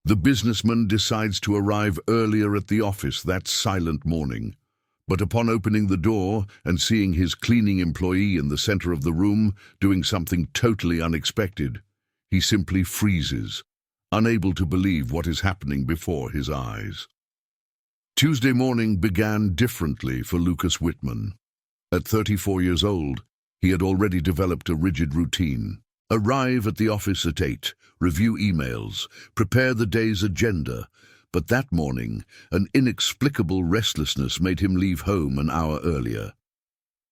The businessman decides to arrive earlier at the office that silent morning. But upon opening the door and seeing his cleaning employee in the center of the room doing something totally unexpected, he simply freezes, unable to believe what is happening before his eyes. Tuesday morning began differently for Lucas Whitman. At 34 years old, he had already developed a rigid routine. Arrive at the office at 8, review emails, prepare the day's agenda. But that morning, an inexplicable restlessness made him leave home an hour earlier.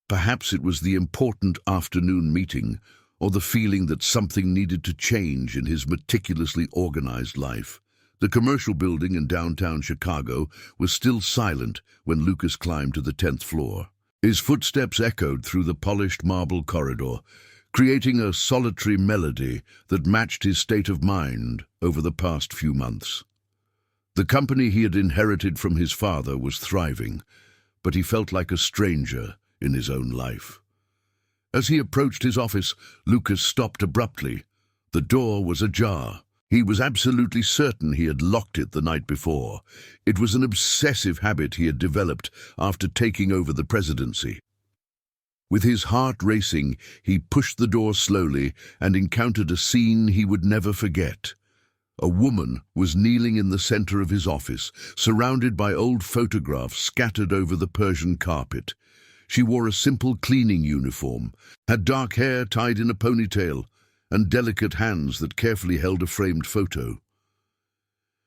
Perhaps it was the important afternoon meeting, or the feeling that something needed to change in his meticulously organized life. The commercial building in downtown Chicago was still silent when Lucas climbed to the 10th floor. His footsteps echoed through the polished marble corridor, creating a solitary melody that matched his state of mind over the past few months. The company he had inherited from his father was thriving, but he felt like a stranger in his own life. As he approached his office, Lucas stopped abruptly. The door was ajar. He was absolutely certain he had locked it the night before. It was an obsessive habit he had developed after taking over the presidency. With his heart racing, he pushed the door slowly and encountered a scene he would never forget. A woman was kneeling in the center of his office, surrounded by old photographs scattered over the Persian carpet. She wore a simple cleaning uniform, had dark hair tied in a ponytail, and delicate hands that carefully held a framed photo.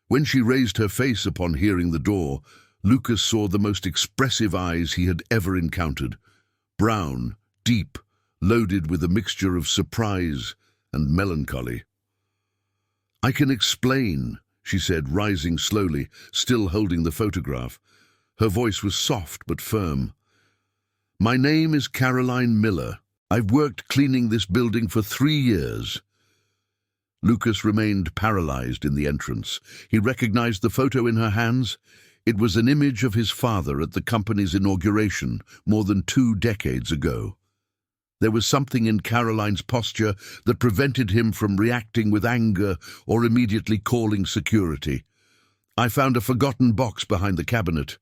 When she raised her face upon hearing the door, Lucas saw the most expressive eyes he had ever encountered. Brown, deep, loaded with a mixture of surprise and melancholy. "I can explain," she said, rising slowly, still holding the photograph. Her voice was soft but firm. "My name is Caroline Miller. I've worked cleaning this building for 3 years." Lucas remained paralyzed in the entrance. He recognized the photo in her hands. It was an image of his father at the company's inauguration more than 2 decades ago. There was something in Caroline's posture that prevented him from reacting with anger or immediately calling security. "I found a forgotten box behind the cabinet,"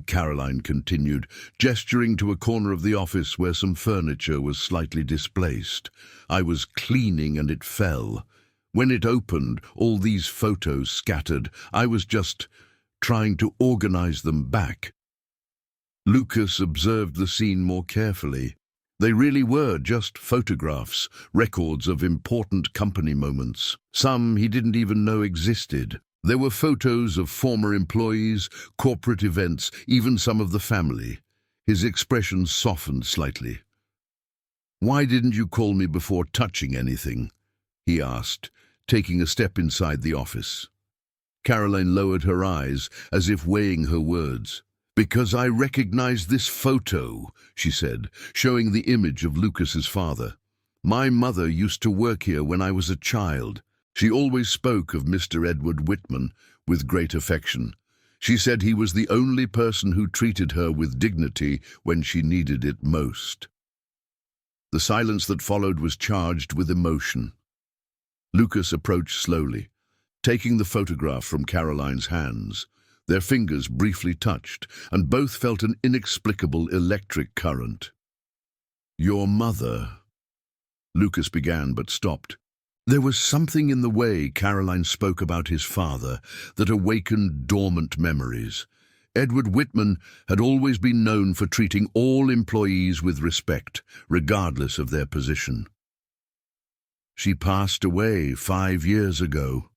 Caroline continued, gesturing to a corner of the office where some furniture was slightly displaced. "I was cleaning and it fell. When it opened, all these photos scattered. I was just trying to organize them back." Lucas observed the scene more carefully. They really were just photographs, records of important company moments. Some he didn't even know existed. There were photos of former employees, corporate events, even some of the family. His expression softened slightly. "Why didn't you call me before touching anything?" he asked, taking a step inside the office. Caroline lowered her eyes, as if weighing her words. "Because I recognize this photo," she said, showing the image of Lucas's father. "My mother used to work here when I was a child. She always spoke of Mr. Edward Whitman with great affection. She said he was the only person who treated her with dignity when she needed it most." The silence that followed was charged with emotion. Lucas approached slowly, taking the photograph from Caroline's hands. Their fingers briefly touched, and both felt an inexplicable electric current. "Your mother," Lucas began but stopped. There was something in the way Caroline spoke about his father that awakened dormant memories. Edward Whitman had always been known for treating all employees with respect, regardless of their position. "She passed away 5 years ago,"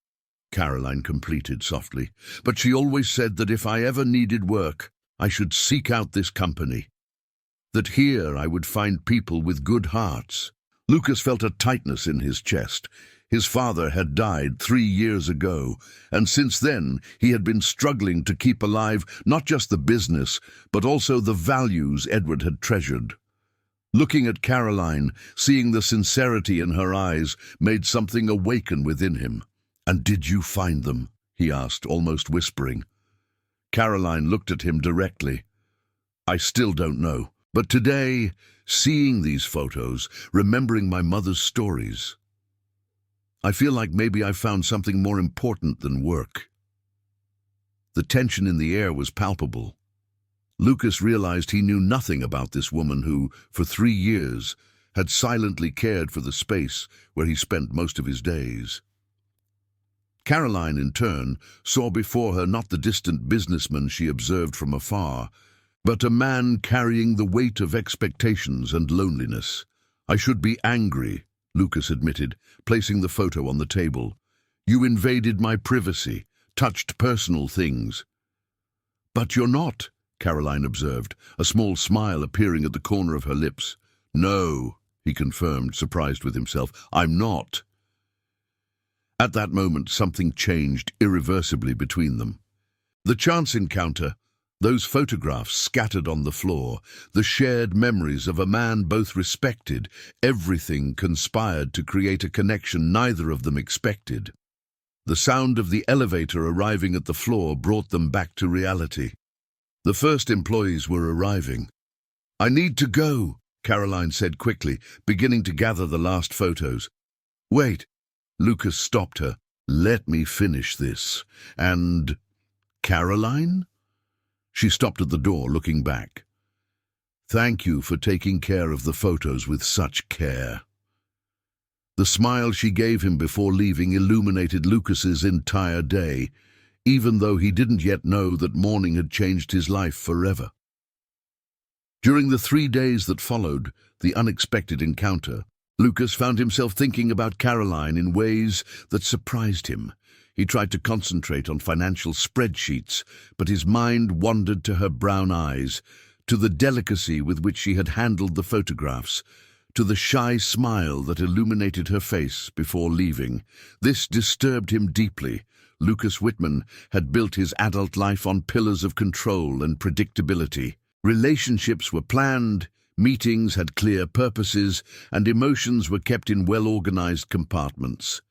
Caroline completed softly, "but she always said that if I ever needed work, I should seek out this company. That here I would find people with good hearts." Lucas felt a tightness in his chest. His father had died 3 years ago, and since then he had been struggling to keep alive not just the business, but also the values Edward had treasured. Looking at Caroline, seeing the sincerity in her eyes, made something awaken within him. "And did you find them?" he asked, almost whispering. Caroline looked at him directly. "I still don't know. But today, seeing these photos, remembering my mother's stories, I feel like maybe I found something more important than work." The tension in the air was palpable. Lucas realized he knew nothing about this woman who, for 3 years, had silently cared for the space where he spent most of his days. Caroline, in turn, saw before her not the distant businessman she observed from afar, but a man carrying the weight of expectations and loneliness. "I should be angry," Lucas admitted, placing the photo on the table. "You invaded my privacy, touched personal things." "But you're not," Caroline observed, a small smile appearing at the corner of her lips. "No," he confirmed, surprised with himself. "I'm not." At that moment, something changed irreversibly between them. The chance encounter, those photographs scattered on the floor, the shared memories of a man both respected, everything conspired to create a connection neither of them expected. The sound of the elevator arriving at the floor brought them back to reality. The first employees were arriving. "I need to go," Caroline said quickly, beginning to gather the last photos. "Wait." Lucas stopped her. "Let me finish this. And Caroline?" She stopped at the door, looking back. "Thank you for taking care of the photos with such care." The smile she gave him before leaving illuminated Lucas's entire day, even though he didn't yet know that morning had changed his life forever. During the 3 days that followed the unexpected encounter, Lucas found himself thinking about Caroline in ways that surprised him. He tried to concentrate on financial spreadsheets, but his mind wandered to her brown eyes, to the delicacy with which she had handled the photographs, to the shy smile that illuminated her face before leaving. This disturbed him deeply. Lucas Whitman had built his adult life on pillars of control and predictability. Relationships were planned, meetings had clear purposes, and emotions were kept in well-organized compartments.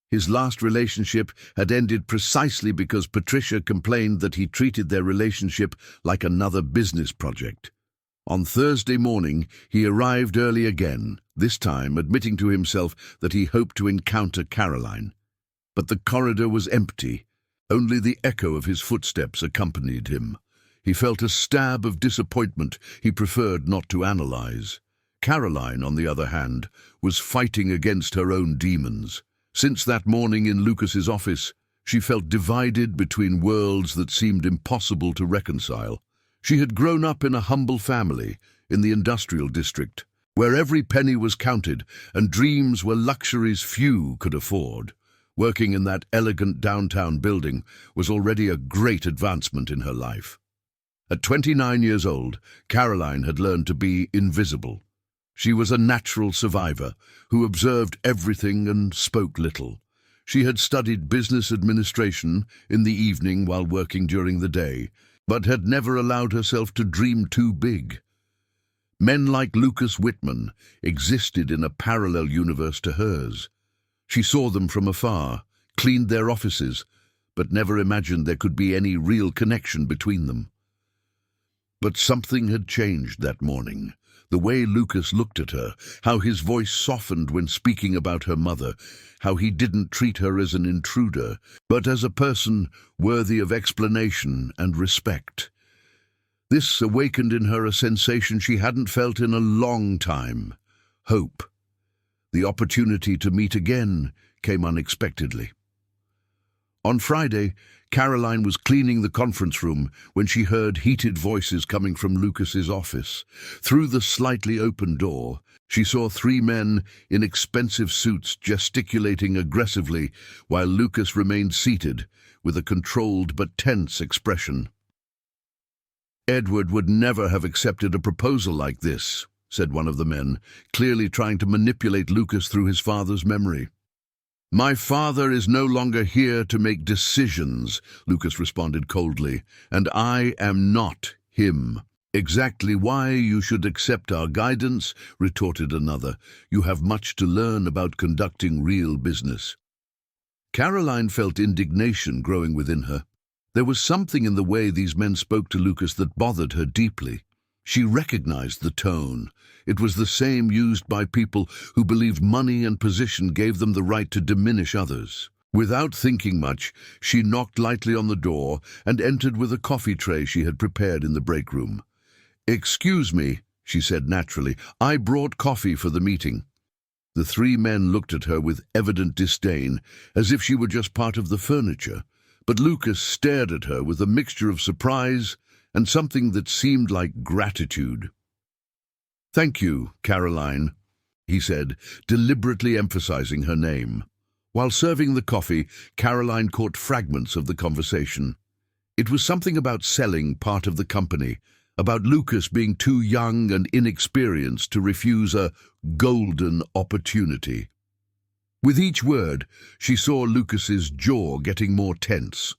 His last relationship had ended precisely because Patricia complained that he treated their relationship like another business project. On Thursday morning, he arrived early again, this time admitting to himself that he hoped to encounter Caroline. But the corridor was empty. Only the echo of his footsteps accompanied him. He felt a stab of disappointment he preferred not to analyze. Caroline, on the other hand, was fighting against her own demons. Since that morning in Lucas's office, she felt divided between worlds that seemed impossible to reconcile. She had grown up in a humble family in the industrial district, where every penny was counted and dreams were luxuries few could afford. Working in that elegant downtown building was already a great advancement in her life. At 29 years old, Caroline had learned to be invisible. She was a natural survivor who observed everything and spoke little. She had studied business administration in the evening while working during the day, but had never allowed herself to dream too big. Men like Lucas Whitman existed in a parallel universe to hers. She saw them from afar, cleaned their offices, but never imagined there could be any real connection between them. But something had changed that morning. The way Lucas looked at her, how his voice softened when speaking about her mother, how he didn't treat her as an intruder, but as a person worthy of explanation and respect. This awakened in her a sensation she hadn't felt in a long time: hope. The opportunity to meet again came unexpectedly. On Friday, Caroline was cleaning the conference room when she heard heated voices coming from Lucas's office. Through the slightly open door, she saw 3 men in expensive suits gesticulating aggressively while Lucas remained seated with a controlled but tense expression. "Edward would never have accepted a proposal like this," said one of the men, clearly trying to manipulate Lucas through his father's memory. "My father is no longer here to make decisions," Lucas responded coldly, "and I am not him." "Exactly why you should accept our guidance," retorted another. "You have much to learn about conducting real business." Caroline felt indignation growing within her. There was something in the way these men spoke to Lucas that bothered her deeply. She recognized the tone. It was the same used by people who believed money and position gave them the right to diminish others. Without thinking much, she knocked lightly on the door and entered with a coffee tray she had prepared in the break room. "Excuse me," she said naturally, "I brought coffee for the meeting." The three men looked at her with evident disdain, as if she were just part of the furniture, but Lucas stared at her with a mixture of surprise and something that seemed like gratitude. "Thank you, Caroline," he said, deliberately emphasizing her name. While serving the coffee, Caroline caught fragments of the conversation. It was something about selling part of the company, about Lucas being too young and inexperienced to refuse a golden opportunity. With each word, she saw Lucas's jaw getting more tense.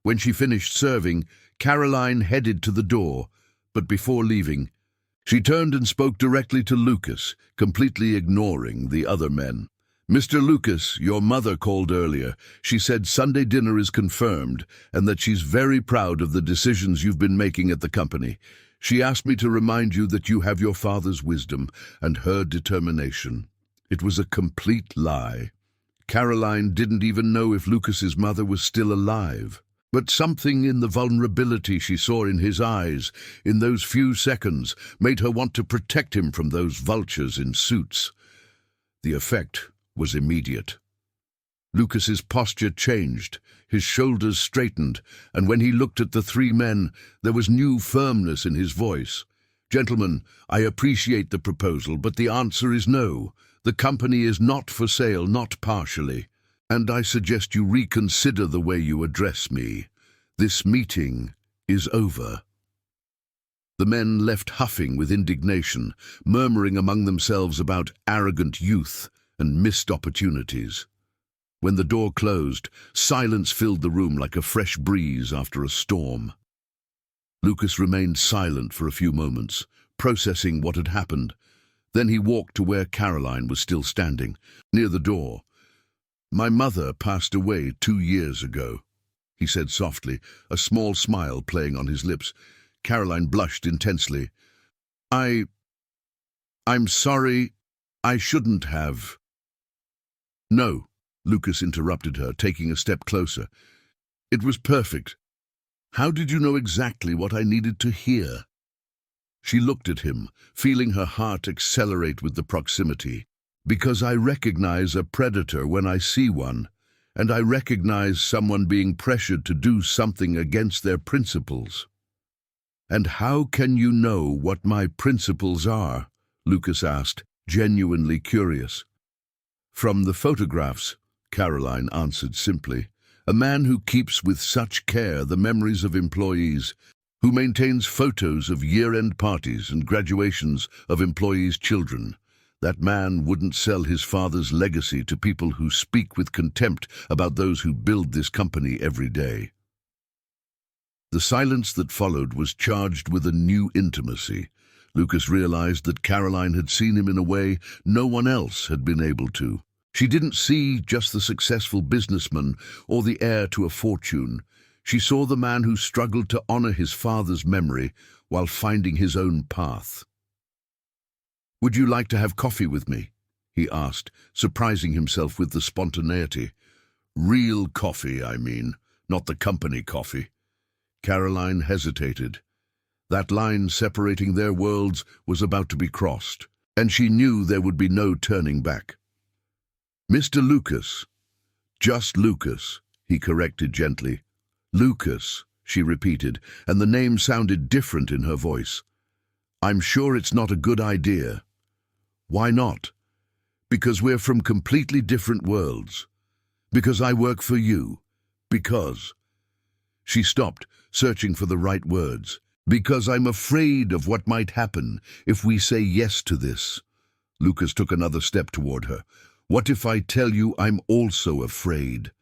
When she finished serving, Caroline headed to the door, but before leaving, she turned and spoke directly to Lucas, completely ignoring the other men. "Mr. Lucas, your mother called earlier. She said Sunday dinner is confirmed and that she's very proud of the decisions you've been making at the company. She asked me to remind you that you have your father's wisdom and her determination." It was a complete lie. Caroline didn't even know if Lucas's mother was still alive. But something in the vulnerability she saw in his eyes in those few seconds made her want to protect him from those vultures in suits. The effect was immediate. Lucas's posture changed, his shoulders straightened, and when he looked at the three men, there was new firmness in his voice. "Gentlemen, I appreciate the proposal, but the answer is no. The company is not for sale, not partially. And I suggest you reconsider the way you address me. This meeting is over." The men left huffing with indignation, murmuring among themselves about arrogant youth and missed opportunities. When the door closed, silence filled the room like a fresh breeze after a storm. Lucas remained silent for a few moments, processing what had happened. Then he walked to where Caroline was still standing, near the door. "My mother passed away 2 years ago," he said softly, a small smile playing on his lips. Caroline blushed intensely. I'm sorry. I shouldn't have." "No," Lucas interrupted her, taking a step closer. "It was perfect. How did you know exactly what I needed to hear?" She looked at him, feeling her heart accelerate with the proximity. "Because I recognize a predator when I see one, and I recognize someone being pressured to do something against their principles." "And how can you know what my principles are?" Lucas asked, genuinely curious. "From the photographs," Caroline answered simply. "A man who keeps with such care the memories of employees, who maintains photos of year-end parties and graduations of employees' children. That man wouldn't sell his father's legacy to people who speak with contempt about those who build this company every day." The silence that followed was charged with a new intimacy. Lucas realized that Caroline had seen him in a way no one else had been able to. She didn't see just the successful businessman or the heir to a fortune. She saw the man who struggled to honor his father's memory while finding his own path. "Would you like to have coffee with me?" he asked, surprising himself with the spontaneity. "Real coffee, I mean, not the company coffee." Caroline hesitated. That line separating their worlds was about to be crossed, and she knew there would be no turning back. "Mr. Lucas." "Just Lucas," he corrected gently. "Lucas," she repeated, and the name sounded different in her voice. "I'm sure it's not a good idea." "Why not?" "Because we're from completely different worlds. Because I work for you. Because—" She stopped, searching for the right words. "Because I'm afraid of what might happen if we say yes to this." Lucas took another step toward her. "What if I tell you I'm also afraid?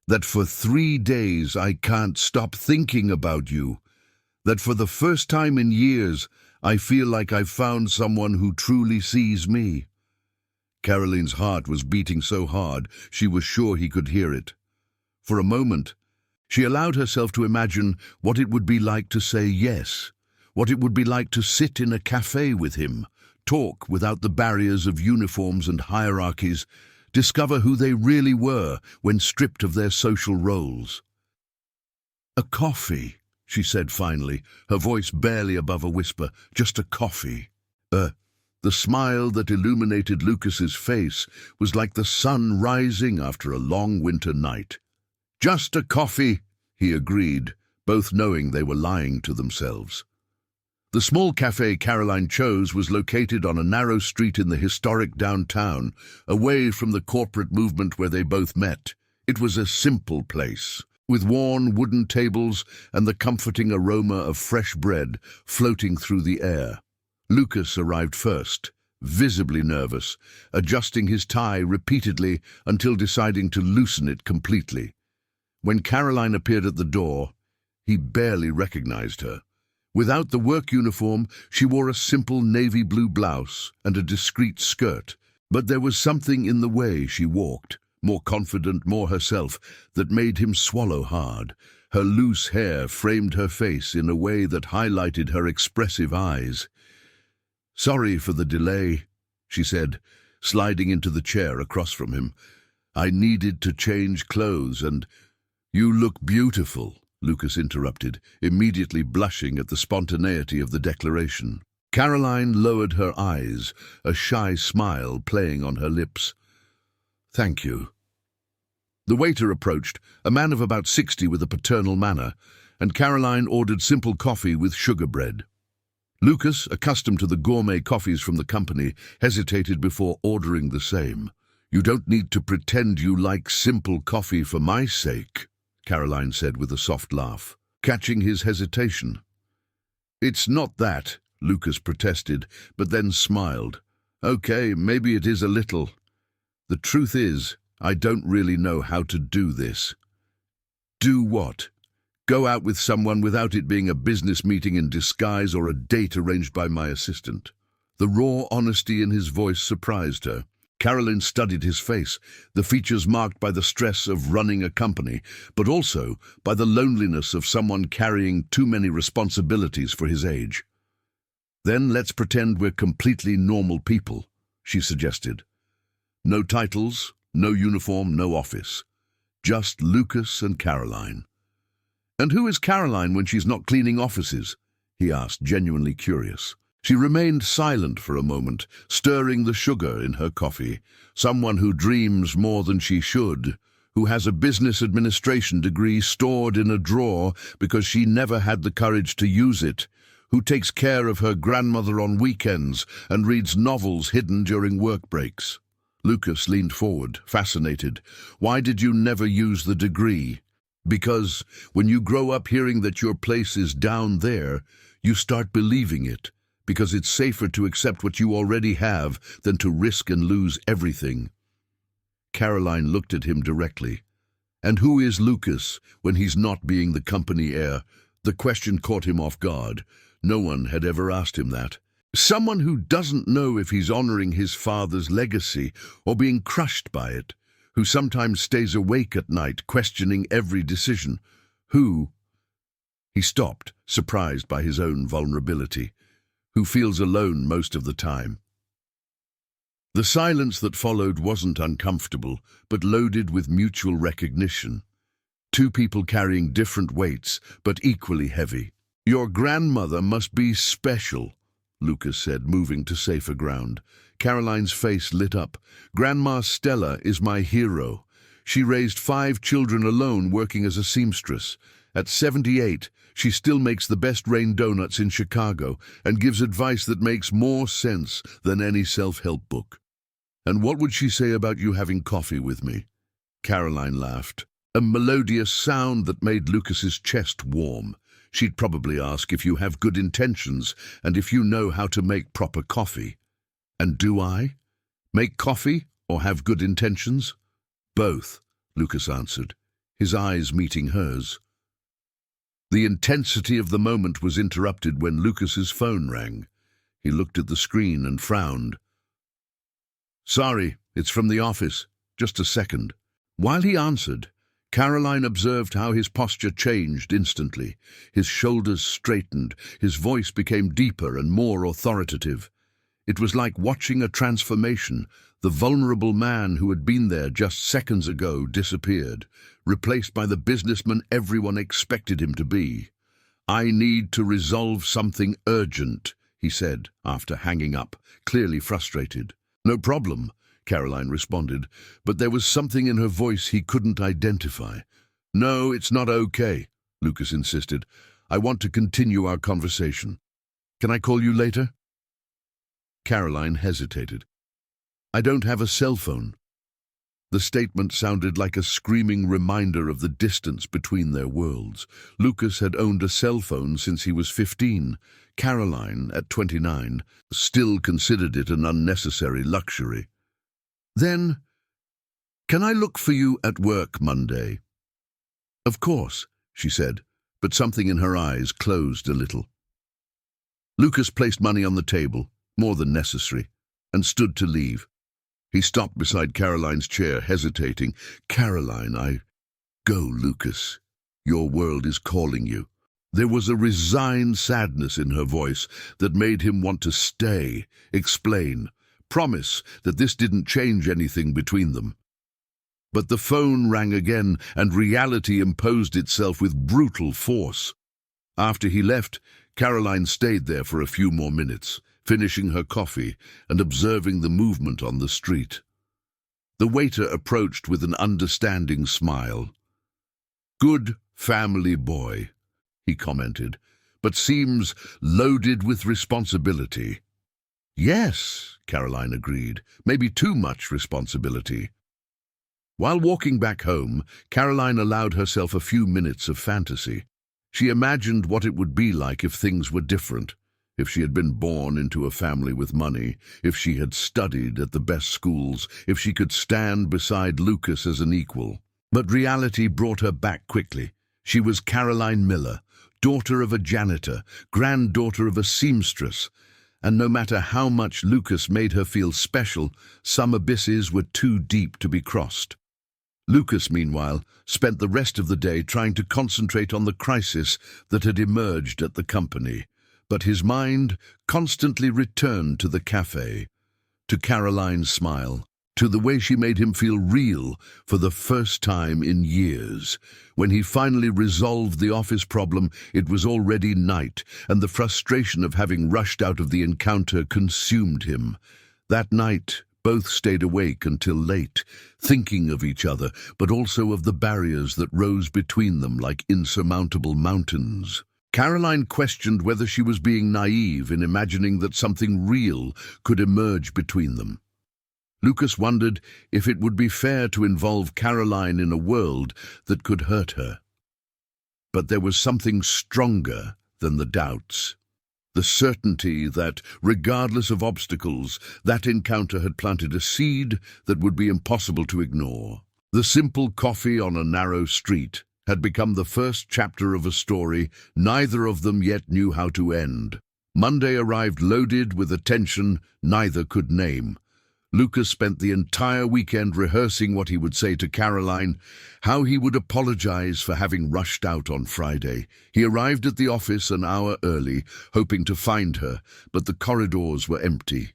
That for 3 days I can't stop thinking about you. That for the first time in years I feel like I've found someone who truly sees me." Caroline's heart was beating so hard she was sure he could hear it. For a moment, she allowed herself to imagine what it would be like to say yes, what it would be like to sit in a cafe with him, talk without the barriers of uniforms and hierarchies, discover who they really were when stripped of their social roles. "A coffee," she said finally, her voice barely above a whisper. "Just a coffee." The smile that illuminated Lucas's face was like the sun rising after a long winter night. "Just a coffee," he agreed, both knowing they were lying to themselves. The small cafe Caroline chose was located on a narrow street in the historic downtown, away from the corporate movement where they both met. It was a simple place, with worn wooden tables and the comforting aroma of fresh bread floating through the air. Lucas arrived first, visibly nervous, adjusting his tie repeatedly until deciding to loosen it completely. When Caroline appeared at the door, he barely recognized her. Without the work uniform, she wore a simple navy blue blouse and a discreet skirt, but there was something in the way she walked, more confident, more herself, that made him swallow hard. Her loose hair framed her face in a way that highlighted her expressive eyes. "Sorry for the delay," she said, sliding into the chair across from him. "I needed to change clothes and—" "You look beautiful," Lucas interrupted, immediately blushing at the spontaneity of the declaration. Caroline lowered her eyes, a shy smile playing on her lips. "Thank you." The waiter approached, a man of about 60 with a paternal manner, and Caroline ordered simple coffee with sugar bread. Lucas, accustomed to the gourmet coffees from the company, hesitated before ordering the same. "You don't need to pretend you like simple coffee for my sake," Caroline said with a soft laugh, catching his hesitation. "It's not that," Lucas protested, but then smiled. "Okay, maybe it is a little. The truth is, I don't really know how to do this." "Do what? Go out with someone without it being a business meeting in disguise or a date arranged by my assistant?" The raw honesty in his voice surprised her. Caroline studied his face, the features marked by the stress of running a company, but also by the loneliness of someone carrying too many responsibilities for his age. "Then let's pretend we're completely normal people," she suggested. "No titles, no uniform, no office. Just Lucas and Caroline." "And who is Caroline when she's not cleaning offices?" he asked, genuinely curious. She remained silent for a moment, stirring the sugar in her coffee. "Someone who dreams more than she should, who has a business administration degree stored in a drawer because she never had the courage to use it, who takes care of her grandmother on weekends and reads novels hidden during work breaks." Lucas leaned forward, fascinated. "Why did you never use the degree?" "Because when you grow up hearing that your place is down there, you start believing it, because it's safer to accept what you already have than to risk and lose everything." Caroline looked at him directly. "And who is Lucas when he's not being the company heir?" The question caught him off guard. No one had ever asked him that. "Someone who doesn't know if he's honoring his father's legacy or being crushed by it, who sometimes stays awake at night questioning every decision. Who—" He stopped, surprised by his own vulnerability. "Who feels alone most of the time." The silence that followed wasn't uncomfortable, but loaded with mutual recognition. Two people carrying different weights, but equally heavy. "Your grandmother must be special," Lucas said, moving to safer ground. Caroline's face lit up. "Grandma Stella is my hero. She raised 5 children alone working as a seamstress. At 78, she still makes the best rain donuts in Chicago and gives advice that makes more sense than any self-help book." "And what would she say about you having coffee with me?" Caroline laughed, a melodious sound that made Lucas's chest warm. "She'd probably ask if you have good intentions and if you know how to make proper coffee." "And do I? Make coffee or have good intentions?" "Both," Lucas answered, his eyes meeting hers. The intensity of the moment was interrupted when Lucas's phone rang. He looked at the screen and frowned. "Sorry, it's from the office. Just a second." While he answered, Caroline observed how his posture changed instantly. His shoulders straightened, his voice became deeper and more authoritative. It was like watching a transformation. The vulnerable man who had been there just seconds ago disappeared, replaced by the businessman everyone expected him to be. "I need to resolve something urgent," he said, after hanging up, clearly frustrated. "No problem," Caroline responded, but there was something in her voice he couldn't identify. "No, it's not okay," Lucas insisted. "I want to continue our conversation. Can I call you later?" Caroline hesitated. "I don't have a cell phone." The statement sounded like a screaming reminder of the distance between their worlds. Lucas had owned a cell phone since he was 15. Caroline, at 29, still considered it an unnecessary luxury. "Then, can I look for you at work Monday?" "Of course," she said, but something in her eyes closed a little. Lucas placed money on the table, more than necessary, and stood to leave. He stopped beside Caroline's chair, hesitating. "Caroline, Go, Lucas. Your world is calling you." There was a resigned sadness in her voice that made him want to stay, explain, promise that this didn't change anything between them. But the phone rang again, and reality imposed itself with brutal force. After he left, Caroline stayed there for a few more minutes, finishing her coffee and observing the movement on the street. The waiter approached with an understanding smile. "Good family boy," he commented, "but seems loaded with responsibility." "Yes," Caroline agreed, "maybe too much responsibility." While walking back home, Caroline allowed herself a few minutes of fantasy. She imagined what it would be like if things were different, if she had been born into a family with money, if she had studied at the best schools, if she could stand beside Lucas as an equal. But reality brought her back quickly. She was Caroline Miller, daughter of a janitor, granddaughter of a seamstress, and no matter how much Lucas made her feel special, some abysses were too deep to be crossed. Lucas, meanwhile, spent the rest of the day trying to concentrate on the crisis that had emerged at the company, but his mind constantly returned to the cafe, to Caroline's smile, to the way she made him feel real for the first time in years. When he finally resolved the office problem, it was already night, and the frustration of having rushed out of the encounter consumed him. That night, both stayed awake until late, thinking of each other, but also of the barriers that rose between them like insurmountable mountains. Caroline questioned whether she was being naive in imagining that something real could emerge between them. Lucas wondered if it would be fair to involve Caroline in a world that could hurt her. But there was something stronger than the doubts. The certainty that, regardless of obstacles, that encounter had planted a seed that would be impossible to ignore. The simple coffee on a narrow street had become the first chapter of a story neither of them yet knew how to end. Monday arrived loaded with a tension neither could name. Lucas spent the entire weekend rehearsing what he would say to Caroline, how he would apologize for having rushed out on Friday. He arrived at the office an hour early, hoping to find her, but the corridors were empty.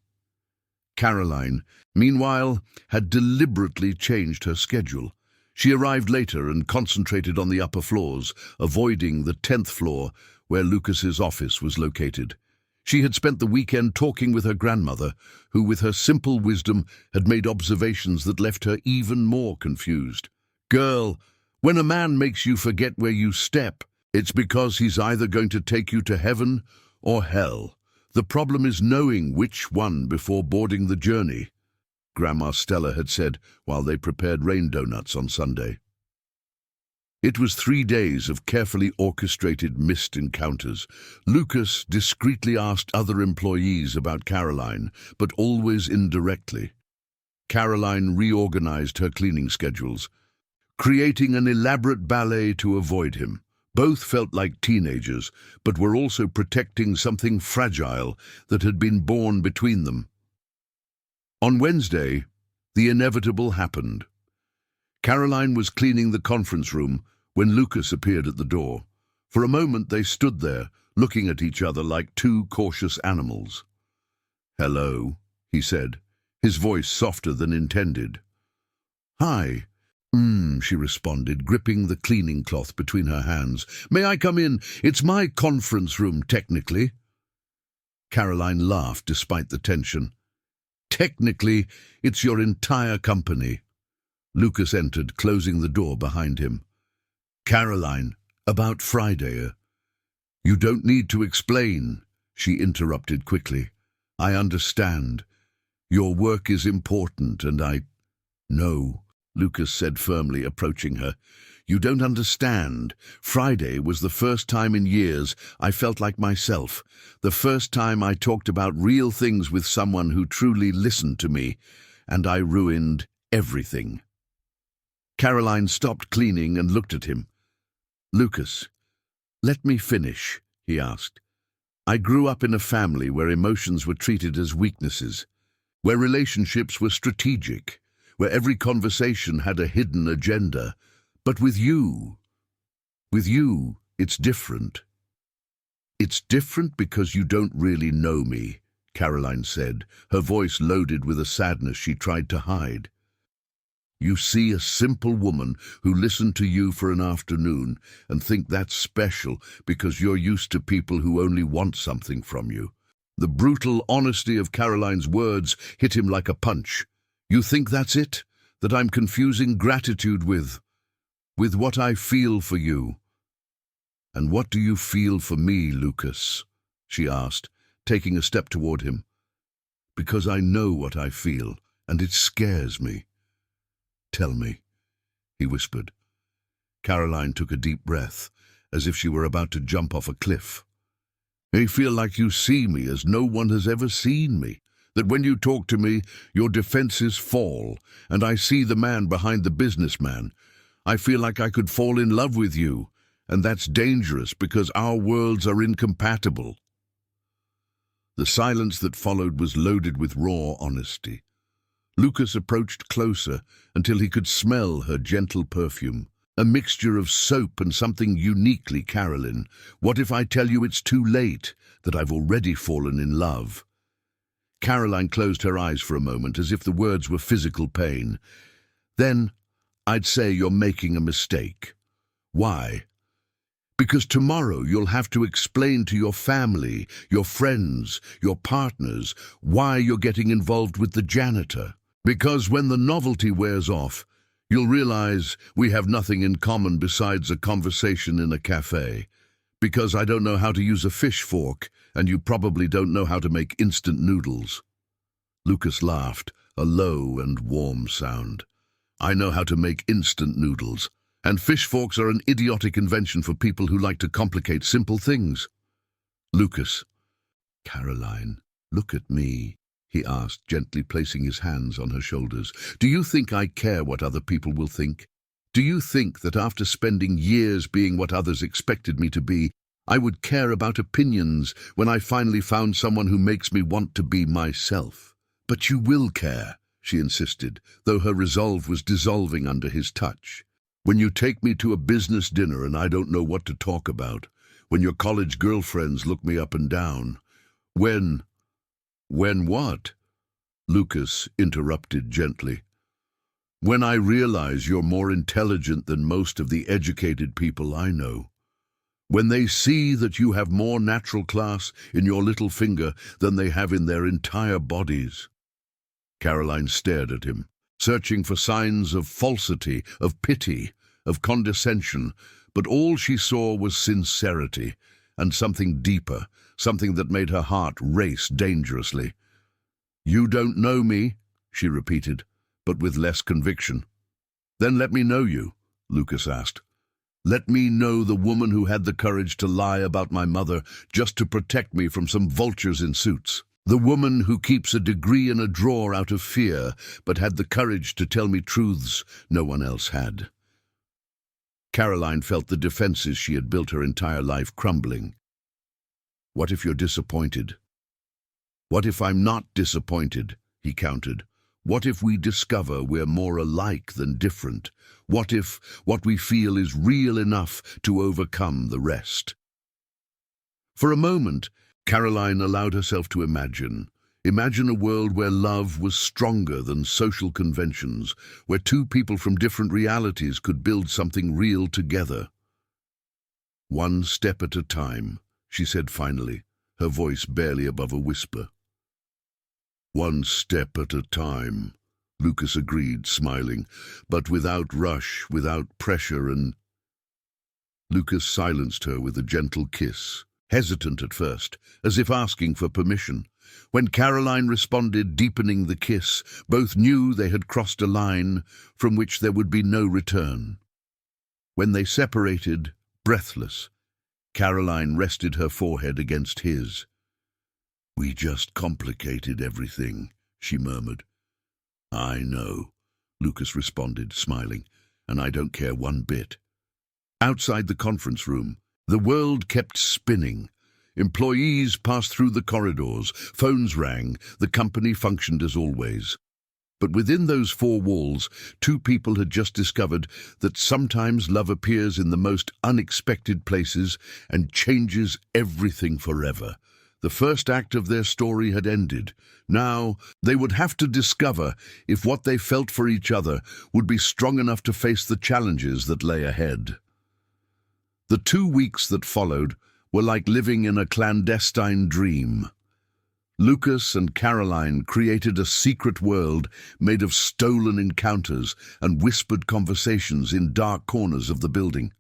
Caroline, meanwhile, had deliberately changed her schedule. She arrived later and concentrated on the upper floors, avoiding the 10th floor where Lucas's office was located. She had spent the weekend talking with her grandmother, who with her simple wisdom had made observations that left her even more confused. "Girl, when a man makes you forget where you step, it's because he's either going to take you to heaven or hell. The problem is knowing which one before boarding the journey," Grandma Stella had said while they prepared rain donuts on Sunday. It was 3 days of carefully orchestrated missed encounters. Lucas discreetly asked other employees about Caroline, but always indirectly. Caroline reorganized her cleaning schedules, creating an elaborate ballet to avoid him. Both felt like teenagers, but were also protecting something fragile that had been born between them. On Wednesday, the inevitable happened. Caroline was cleaning the conference room when Lucas appeared at the door. For a moment they stood there, looking at each other like two cautious animals. "Hello," he said, his voice softer than intended. "Hi." She responded, gripping the cleaning cloth between her hands. "May I come in? It's my conference room, technically." Caroline laughed despite the tension. "Technically, it's your entire company." Lucas entered, closing the door behind him. "Caroline, about Friday." "You don't need to explain," she interrupted quickly. "I understand. Your work is important, and I—" "No," Lucas said firmly, approaching her. "You don't understand. Friday was the first time in years I felt like myself. The first time I talked about real things with someone who truly listened to me, and I ruined everything." Caroline stopped cleaning and looked at him. "Lucas, let me finish," he asked. "I grew up in a family where emotions were treated as weaknesses, where relationships were strategic, where every conversation had a hidden agenda. But with you, it's different." "It's different because you don't really know me," Caroline said, her voice loaded with a sadness she tried to hide. "You see a simple woman who listened to you for an afternoon and think that's special because you're used to people who only want something from you." The brutal honesty of Caroline's words hit him like a punch. "You think that's it? That I'm confusing gratitude with what I feel for you?" "And what do you feel for me, Lucas?" she asked, taking a step toward him. "Because I know what I feel, and it scares me." "Tell me," he whispered. Caroline took a deep breath, as if she were about to jump off a cliff. "I feel like you see me as no one has ever seen me. That when you talk to me, your defenses fall, and I see the man behind the businessman. I feel like I could fall in love with you, and that's dangerous because our worlds are incompatible." The silence that followed was loaded with raw honesty. Lucas approached closer until he could smell her gentle perfume, a mixture of soap and something uniquely Caroline. "What if I tell you it's too late, that I've already fallen in love?" Caroline closed her eyes for a moment, as if the words were physical pain. "Then I'd say you're making a mistake." "Why?" "Because tomorrow you'll have to explain to your family, your friends, your partners, why you're getting involved with the janitor. Because when the novelty wears off, you'll realize we have nothing in common besides a conversation in a cafe. Because I don't know how to use a fish fork, and you probably don't know how to make instant noodles." Lucas laughed, a low and warm sound. "I know how to make instant noodles, and fish forks are an idiotic invention for people who like to complicate simple things." "Lucas." "Caroline, look at me," he asked, gently placing his hands on her shoulders. "Do you think I care what other people will think? Do you think that after spending years being what others expected me to be, I would care about opinions when I finally found someone who makes me want to be myself?" "But you will care," she insisted, though her resolve was dissolving under his touch. "When you take me to a business dinner and I don't know what to talk about, when your college girlfriends look me up and down, when what?" Lucas interrupted gently. "When I realize you're more intelligent than most of the educated people I know. When they see that you have more natural class in your little finger than they have in their entire bodies." Caroline stared at him, searching for signs of falsity, of pity, of condescension, but all she saw was sincerity, and something deeper, something that made her heart race dangerously. "You don't know me," she repeated, but with less conviction. "Then let me know you," Lucas asked. "Let me know the woman who had the courage to lie about my mother just to protect me from some vultures in suits. The woman who keeps a degree in a drawer out of fear, but had the courage to tell me truths no one else had." Caroline felt the defenses she had built her entire life crumbling. "What if you're disappointed?" "What if I'm not disappointed?" he countered. What if we discover we're more alike than different? What if what we feel is real enough to overcome the rest? For a moment, Caroline allowed herself to imagine. Imagine a world where love was stronger than social conventions, where two people from different realities could build something real together. "One step at a time," she said finally, her voice barely above a whisper. "One step at a time," Lucas agreed, smiling, "but without rush, without pressure and—" Lucas silenced her with a gentle kiss, hesitant at first, as if asking for permission. When Caroline responded, deepening the kiss, both knew they had crossed a line from which there would be no return. When they separated, breathless, Caroline rested her forehead against his. "We just complicated everything," she murmured. "I know," Lucas responded, smiling, "and I don't care one bit." Outside the conference room, the world kept spinning. Employees passed through the corridors, phones rang, the company functioned as always. But within those four walls, two people had just discovered that sometimes love appears in the most unexpected places and changes everything forever. The first act of their story had ended. Now, they would have to discover if what they felt for each other would be strong enough to face the challenges that lay ahead. The 2 weeks that followed were like living in a clandestine dream. Lucas and Caroline created a secret world made of stolen encounters and whispered conversations in dark corners of the building.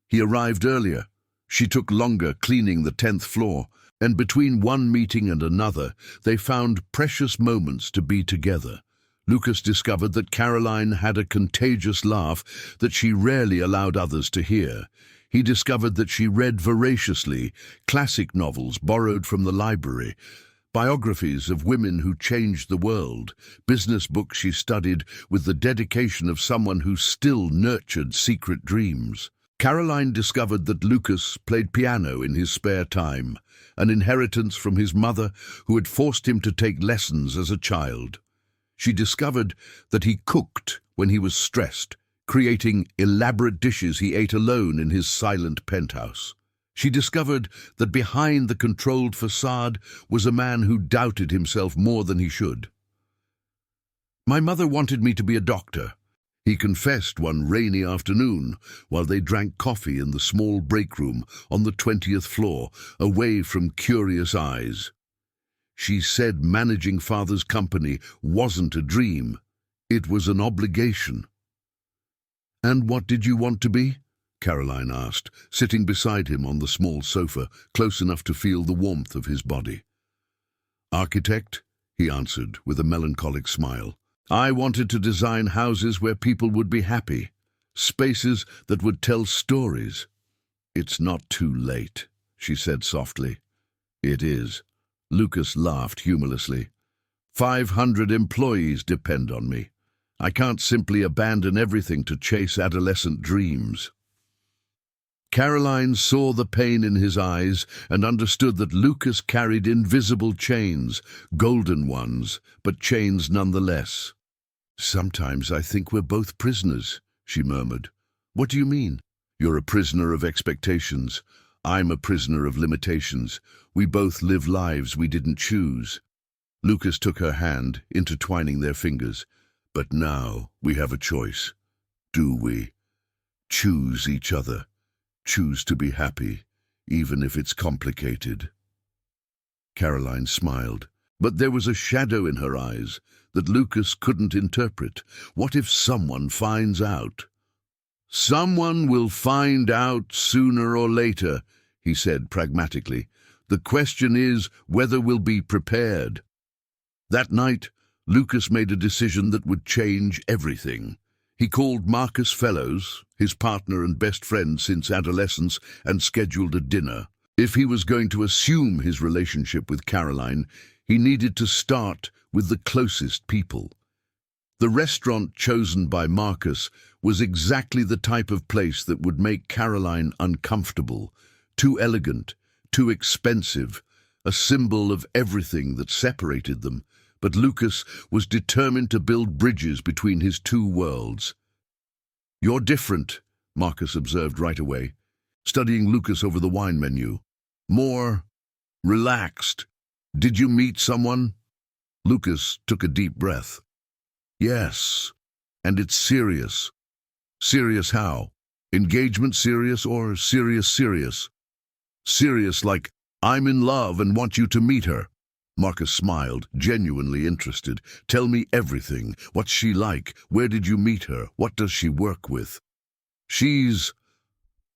He arrived earlier. She took longer cleaning the 10th floor, and between one meeting and another, they found precious moments to be together. Lucas discovered that Caroline had a contagious laugh that she rarely allowed others to hear. He discovered that she read voraciously, classic novels borrowed from the library, biographies of women who changed the world, business books she studied with the dedication of someone who still nurtured secret dreams. Caroline discovered that Lucas played piano in his spare time, an inheritance from his mother who had forced him to take lessons as a child. She discovered that he cooked when he was stressed, creating elaborate dishes he ate alone in his silent penthouse. She discovered that behind the controlled facade was a man who doubted himself more than he should. "My mother wanted me to be a doctor," he confessed one rainy afternoon while they drank coffee in the small break room on the 20th floor, away from curious eyes. "She said managing Father's company wasn't a dream, it was an obligation." "And what did you want to be?" Caroline asked, sitting beside him on the small sofa, close enough to feel the warmth of his body. "Architect," he answered with a melancholic smile. "I wanted to design houses where people would be happy, spaces that would tell stories." "It's not too late," she said softly. "It is." Lucas laughed humorlessly. 500 employees depend on me. I can't simply abandon everything to chase adolescent dreams." Caroline saw the pain in his eyes and understood that Lucas carried invisible chains, golden ones, but chains nonetheless. "Sometimes I think we're both prisoners," she murmured. "What do you mean?" "You're a prisoner of expectations. I'm a prisoner of limitations. We both live lives we didn't choose." Lucas took her hand, intertwining their fingers. "But now we have a choice. Do we? Choose each other. Choose to be happy, even if it's complicated." Caroline smiled, but there was a shadow in her eyes that Lucas couldn't interpret. What if someone finds out? "Someone will find out sooner or later," he said pragmatically. "The question is whether we'll be prepared." That night, Lucas made a decision that would change everything. He called Marcus Fellows, his partner and best friend since adolescence, and scheduled a dinner. If he was going to assume his relationship with Caroline, he needed to start with the closest people. The restaurant chosen by Marcus was exactly the type of place that would make Caroline uncomfortable, too elegant, too expensive, a symbol of everything that separated them, but Lucas was determined to build bridges between his two worlds. "You're different," Marcus observed right away, studying Lucas over the wine menu. "More relaxed. Did you meet someone?" Lucas took a deep breath. "Yes, and it's serious." "Serious how? Engagement serious or serious serious?" "Serious like, I'm in love and want you to meet her." Marcus smiled, genuinely interested. "Tell me everything. What's she like? Where did you meet her? What does she work with?" "She's—"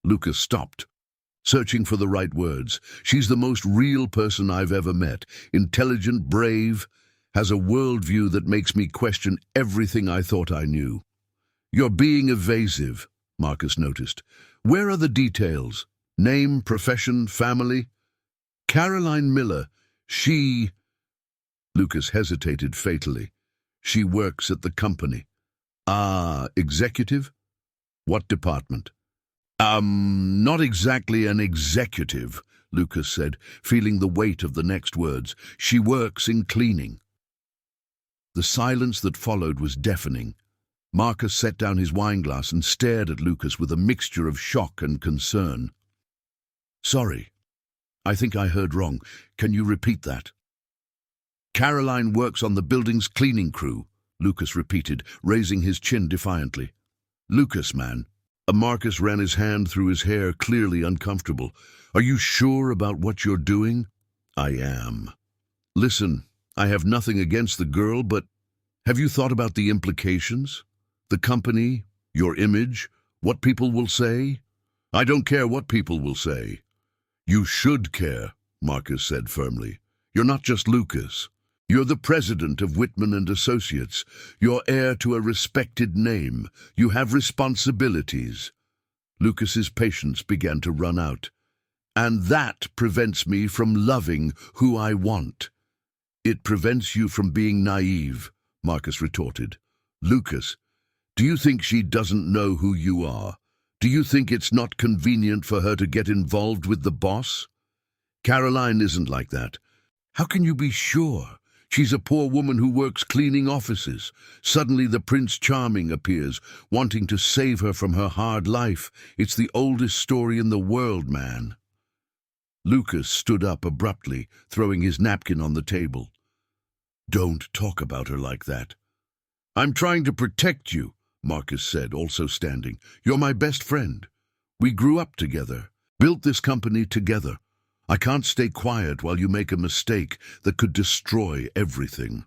Lucas stopped, searching for the right words. "She's the most real person I've ever met. Intelligent, brave, has a worldview that makes me question everything I thought I knew." "You're being evasive," Marcus noticed. "Where are the details? Name, profession, family?" "Caroline Miller. She—" Lucas hesitated fatally. "She works at the company." "Ah, executive? What department?" Not exactly an executive," Lucas said, feeling the weight of the next words. "She works in cleaning." The silence that followed was deafening. Marcus set down his wineglass and stared at Lucas with a mixture of shock and concern. "Sorry, I think I heard wrong. Can you repeat that?" "Caroline works on the building's cleaning crew," Lucas repeated, raising his chin defiantly. "Lucas, man." Marcus ran his hand through his hair, clearly uncomfortable. "Are you sure about what you're doing?" "I am." "Listen, I have nothing against the girl, but have you thought about the implications? The company, your image, what people will say?" "I don't care what people will say." "You should care," Marcus said firmly. "You're not just Lucas. You're the president of Whitman and Associates. You're heir to a respected name. You have responsibilities." Lucas's patience began to run out. "And that prevents me from loving who I want." "It prevents you from being naive," Marcus retorted. "Lucas, do you think she doesn't know who you are? Do you think it's not convenient for her to get involved with the boss? Caroline isn't like that." "How can you be sure? She's a poor woman who works cleaning offices. Suddenly the Prince Charming appears, wanting to save her from her hard life. It's the oldest story in the world, man." Lucas stood up abruptly, throwing his napkin on the table. "Don't talk about her like that." "I'm trying to protect you," Marcus said, also standing. "You're my best friend. We grew up together, built this company together. I can't stay quiet while you make a mistake that could destroy everything."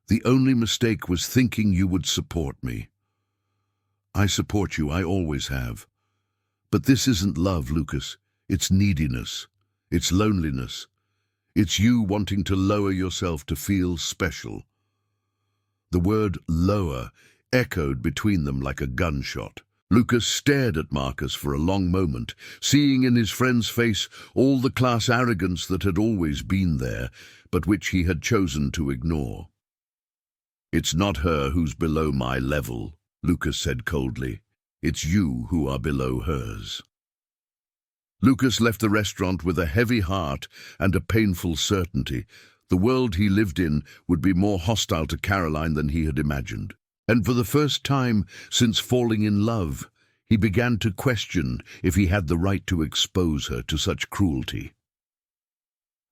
"The only mistake was thinking you would support me." "I support you, I always have. But this isn't love, Lucas. It's neediness. It's loneliness. It's you wanting to lower yourself to feel special." The word lower echoed between them like a gunshot. Lucas stared at Marcus for a long moment, seeing in his friend's face all the class arrogance that had always been there, but which he had chosen to ignore. "It's not her who's below my level," Lucas said coldly. "It's you who are below hers." Lucas left the restaurant with a heavy heart and a painful certainty. The world he lived in would be more hostile to Caroline than he had imagined. And for the first time since falling in love, he began to question if he had the right to expose her to such cruelty.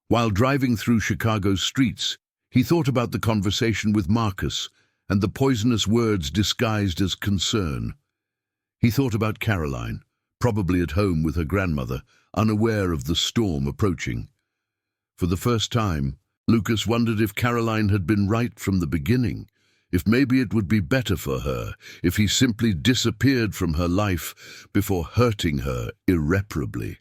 While driving through Chicago's streets, he thought about the conversation with Marcus and the poisonous words disguised as concern. He thought about Caroline, probably at home with her grandmother, unaware of the storm approaching. For the first time, Lucas wondered if Caroline had been right from the beginning, if maybe it would be better for her if he simply disappeared from her life before hurting her irreparably.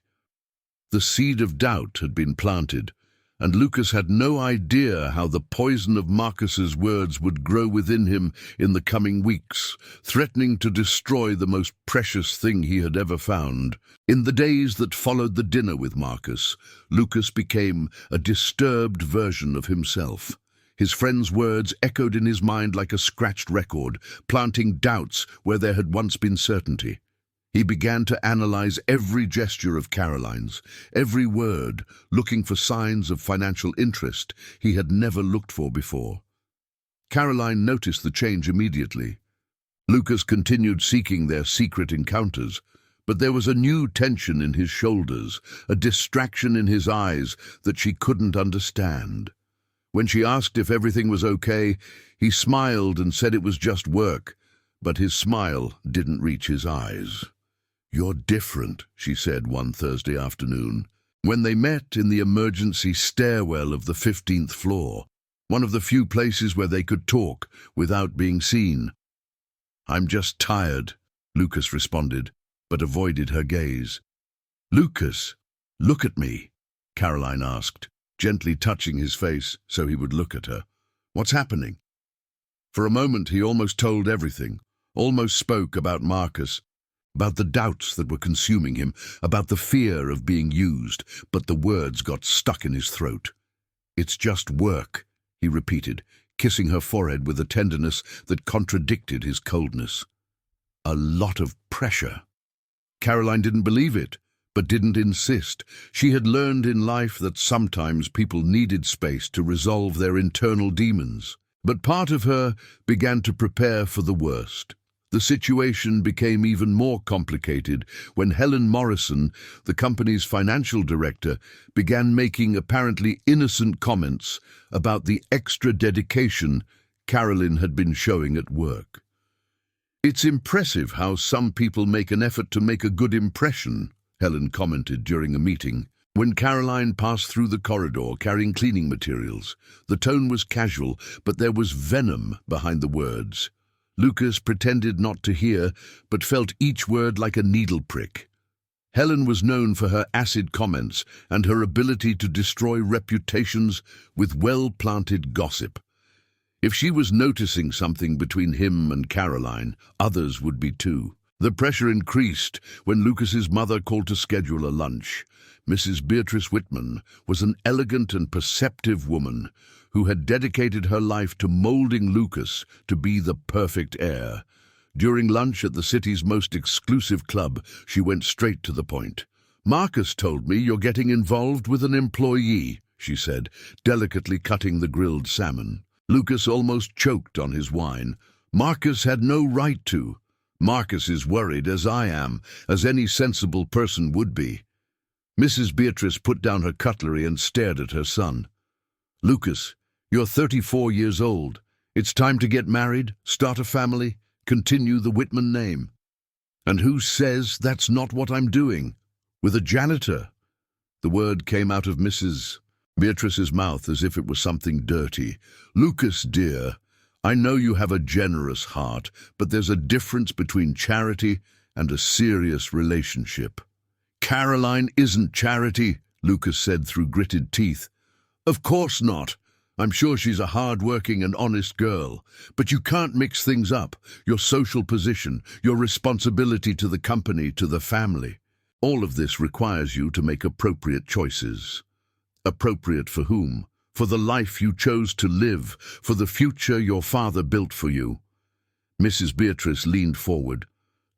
The seed of doubt had been planted, and Lucas had no idea how the poison of Marcus's words would grow within him in the coming weeks, threatening to destroy the most precious thing he had ever found. In the days that followed the dinner with Marcus, Lucas became a disturbed version of himself. His friend's words echoed in his mind like a scratched record, planting doubts where there had once been certainty. He began to analyze every gesture of Caroline's, every word, looking for signs of financial interest he had never looked for before. Caroline noticed the change immediately. Lucas continued seeking their secret encounters, but there was a new tension in his shoulders, a distraction in his eyes that she couldn't understand. When she asked if everything was okay, he smiled and said it was just work, but his smile didn't reach his eyes. "You're different," she said one Thursday afternoon, when they met in the emergency stairwell of the 15th floor, one of the few places where they could talk without being seen. "I'm just tired," Lucas responded, but avoided her gaze. "Lucas, look at me," Caroline asked, gently touching his face so he would look at her. "What's happening?" For a moment he almost told everything, almost spoke about Marcus, about the doubts that were consuming him, about the fear of being used, but the words got stuck in his throat. "It's just work," he repeated, kissing her forehead with a tenderness that contradicted his coldness. "A lot of pressure." Caroline didn't believe it, but didn't insist. She had learned in life that sometimes people needed space to resolve their internal demons. But part of her began to prepare for the worst. The situation became even more complicated when Helen Morrison, the company's financial director, began making apparently innocent comments about the extra dedication Caroline had been showing at work. "It's impressive how some people make an effort to make a good impression," Helen commented during a meeting. When Caroline passed through the corridor carrying cleaning materials, the tone was casual, but there was venom behind the words. Lucas pretended not to hear, but felt each word like a needle prick. Helen was known for her acid comments and her ability to destroy reputations with well-planted gossip. If she was noticing something between him and Caroline, others would be too. The pressure increased when Lucas's mother called to schedule a lunch. Mrs. Beatrice Whitman was an elegant and perceptive woman who had dedicated her life to molding Lucas to be the perfect heir. During lunch at the city's most exclusive club, she went straight to the point. "Marcus told me you're getting involved with an employee," she said, delicately cutting the grilled salmon. Lucas almost choked on his wine. Marcus had no right to. "Marcus is worried, as I am, as any sensible person would be." Mrs. Beatrice put down her cutlery and stared at her son. "Lucas, you're 34 years old. It's time to get married, start a family, continue the Whitman name." "And who says that's not what I'm doing? With a janitor?" The word came out of Mrs. Beatrice's mouth as if it was something dirty. "Lucas, dear, I know you have a generous heart, but there's a difference between charity and a serious relationship." "Caroline isn't charity," Lucas said through gritted teeth. "Of course not. I'm sure she's a hard-working and honest girl. But you can't mix things up. Your social position, your responsibility to the company, to the family. All of this requires you to make appropriate choices." "Appropriate for whom? For the life you chose to live, for the future your father built for you." Mrs. Beatrice leaned forward.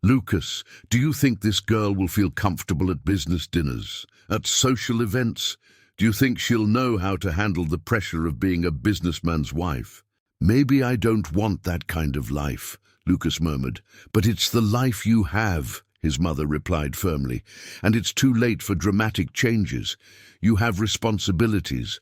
"Lucas, do you think this girl will feel comfortable at business dinners, at social events? Do you think she'll know how to handle the pressure of being a businessman's wife?" "Maybe I don't want that kind of life," Lucas murmured. "But it's the life you have," his mother replied firmly, "and it's too late for dramatic changes. You have responsibilities."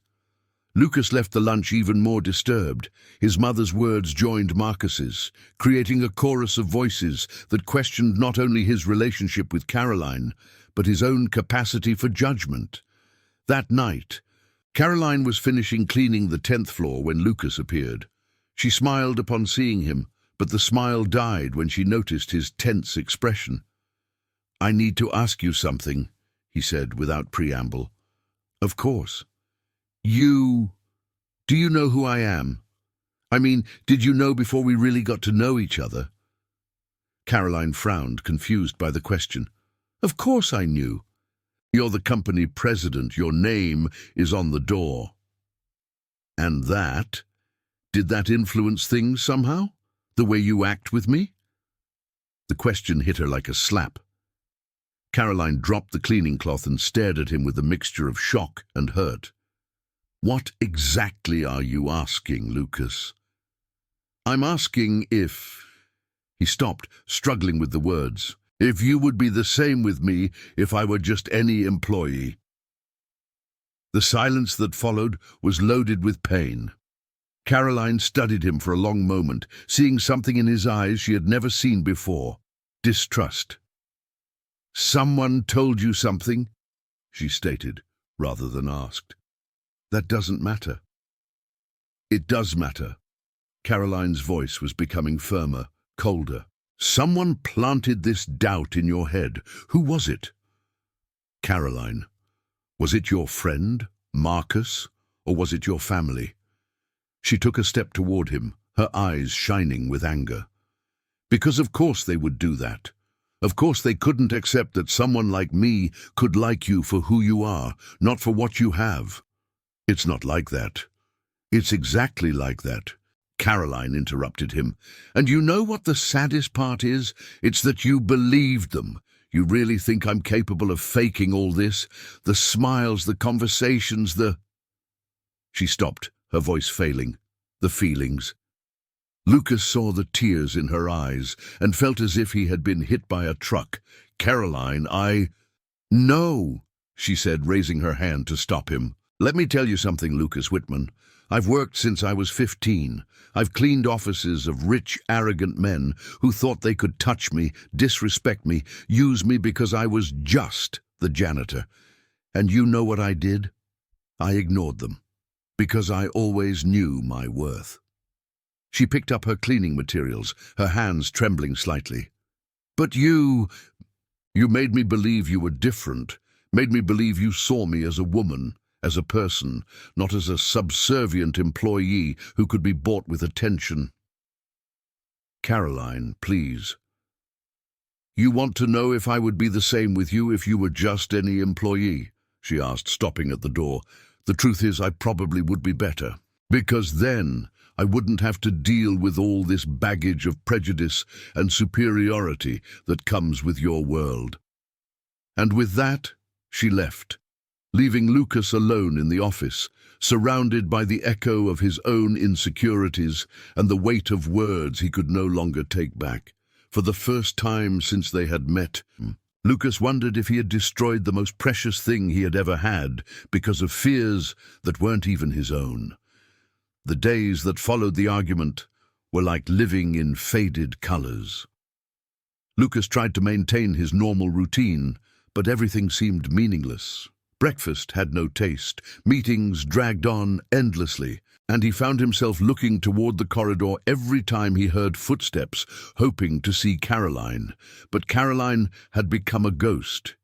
Lucas left the lunch even more disturbed. His mother's words joined Marcus's, creating a chorus of voices that questioned not only his relationship with Caroline, but his own capacity for judgment. That night, Caroline was finishing cleaning the 10th floor when Lucas appeared. She smiled upon seeing him, but the smile died when she noticed his tense expression. "I need to ask you something," he said without preamble. "Of course." Do you know who I am? I mean, did you know before we really got to know each other?" Caroline frowned, confused by the question. "Of course I knew. You're the company president. Your name is on the door." "And that? Did that influence things somehow? The way you act with me?" The question hit her like a slap. Caroline dropped the cleaning cloth and stared at him with a mixture of shock and hurt. "What exactly are you asking, Lucas?" "I'm asking if—" He stopped, struggling with the words. "If you would be the same with me if I were just any employee." The silence that followed was loaded with pain. Caroline studied him for a long moment, seeing something in his eyes she had never seen before: distrust. "Someone told you something?" she stated, rather than asked. "That doesn't matter." "It does matter." Caroline's voice was becoming firmer, colder. "Someone planted this doubt in your head. Who was it?" "Caroline. Was it your friend, Marcus, or was it your family?" She took a step toward him, her eyes shining with anger. "Because of course they would do that. Of course they couldn't accept that someone like me could like you for who you are, not for what you have." "It's not like that." "It's exactly like that," Caroline interrupted him. "And you know what the saddest part is? It's that you believed them. You really think I'm capable of faking all this? The smiles, the conversations, the—" She stopped, her voice failing. "The feelings." Lucas saw the tears in her eyes and felt as if he had been hit by a truck. "Caroline, No," she said, raising her hand to stop him. "Let me tell you something, Lucas Whitman. I've worked since I was 15. I've cleaned offices of rich, arrogant men who thought they could touch me, disrespect me, use me because I was just the janitor. And you know what I did? I ignored them, because I always knew my worth." She picked up her cleaning materials, her hands trembling slightly. "But you made me believe you were different, made me believe you saw me as a woman, as a person, not as a subservient employee who could be bought with attention." "Caroline, please. You want to know if I would be the same with you if you were just any employee?" she asked, stopping at the door. "The truth is, I probably would be better, because then I wouldn't have to deal with all this baggage of prejudice and superiority that comes with your world." And with that, she left, leaving Lucas alone in the office, surrounded by the echo of his own insecurities and the weight of words he could no longer take back. For the first time since they had met, Lucas wondered if he had destroyed the most precious thing he had ever had because of fears that weren't even his own. The days that followed the argument were like living in faded colors. Lucas tried to maintain his normal routine, but everything seemed meaningless. Breakfast had no taste, meetings dragged on endlessly, and he found himself looking toward the corridor every time he heard footsteps, hoping to see Caroline. But Caroline had become a ghost.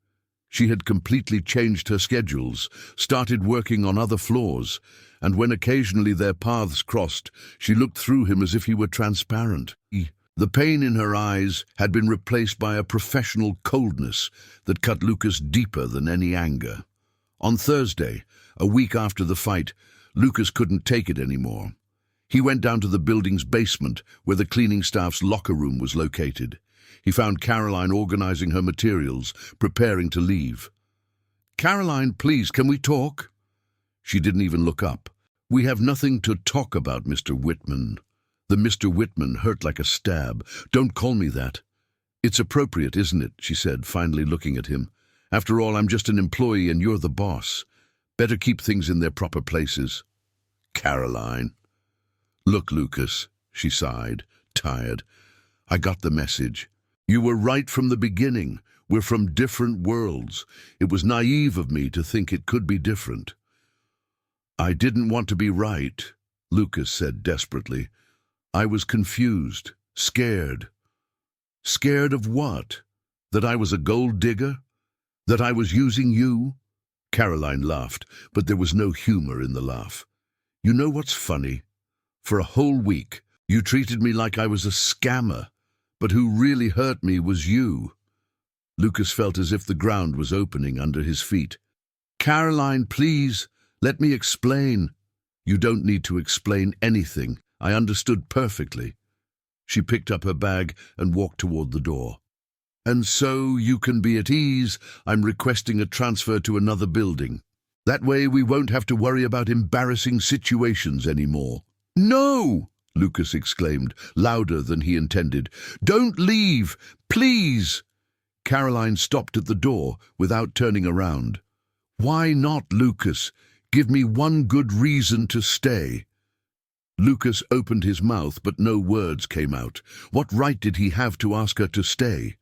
She had completely changed her schedules, started working on other floors, and when occasionally their paths crossed, she looked through him as if he were transparent. The pain in her eyes had been replaced by a professional coldness that cut Lucas deeper than any anger. On Thursday, a week after the fight, Lucas couldn't take it anymore. He went down to the building's basement, where the cleaning staff's locker room was located. He found Caroline organizing her materials, preparing to leave. "Caroline, please, can we talk?" She didn't even look up. "We have nothing to talk about, Mr. Whitman." The Mr. Whitman hurt like a stab. "Don't call me that." "It's appropriate, isn't it?" she said, finally looking at him. "After all, I'm just an employee and you're the boss. Better keep things in their proper places." "Caroline." "Look, Lucas," she sighed, tired. "I got the message. You were right from the beginning. We're from different worlds. It was naive of me to think it could be different." "I didn't want to be right," Lucas said desperately. "I was confused, scared." "Scared of what? That I was a gold digger? That I was using you?" Caroline laughed, but there was no humor in the laugh. "You know what's funny? For a whole week, you treated me like I was a scammer, but who really hurt me was you." Lucas felt as if the ground was opening under his feet. "Caroline, please, let me explain." "You don't need to explain anything. I understood perfectly." She picked up her bag and walked toward the door. And so you can be at ease. I'm requesting a transfer to another building. That way we won't have to worry about embarrassing situations anymore." "No!" Lucas exclaimed, louder than he intended. "Don't leave! Please!" Caroline stopped at the door without turning around. "Why not, Lucas? Give me one good reason to stay." Lucas opened his mouth, but no words came out. What right did he have to ask her to stay?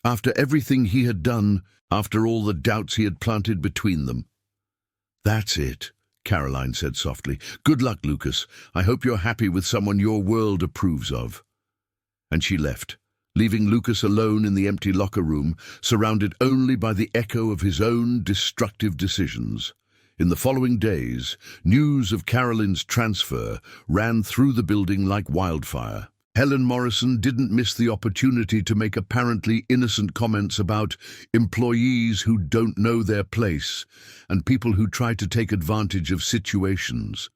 After everything he had done, after all the doubts he had planted between them. "That's it," Caroline said softly. "Good luck, Lucas. I hope you're happy with someone your world approves of." And she left, leaving Lucas alone in the empty locker room, surrounded only by the echo of his own destructive decisions. In the following days, news of Caroline's transfer ran through the building like wildfire. Helen Morrison didn't miss the opportunity to make apparently innocent comments about employees who don't know their place and people who try to take advantage of situations.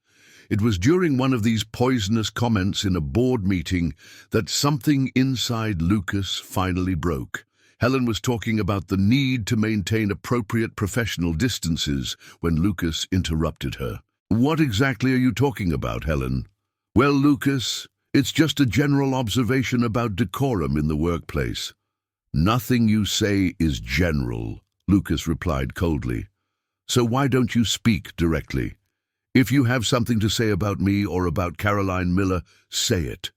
It was during one of these poisonous comments in a board meeting that something inside Lucas finally broke. Helen was talking about the need to maintain appropriate professional distances when Lucas interrupted her. "What exactly are you talking about, Helen?" "Well, Lucas, it's just a general observation about decorum in the workplace." "Nothing you say is general," Lucas replied coldly. "So why don't you speak directly? If you have something to say about me or about Caroline Miller, say it."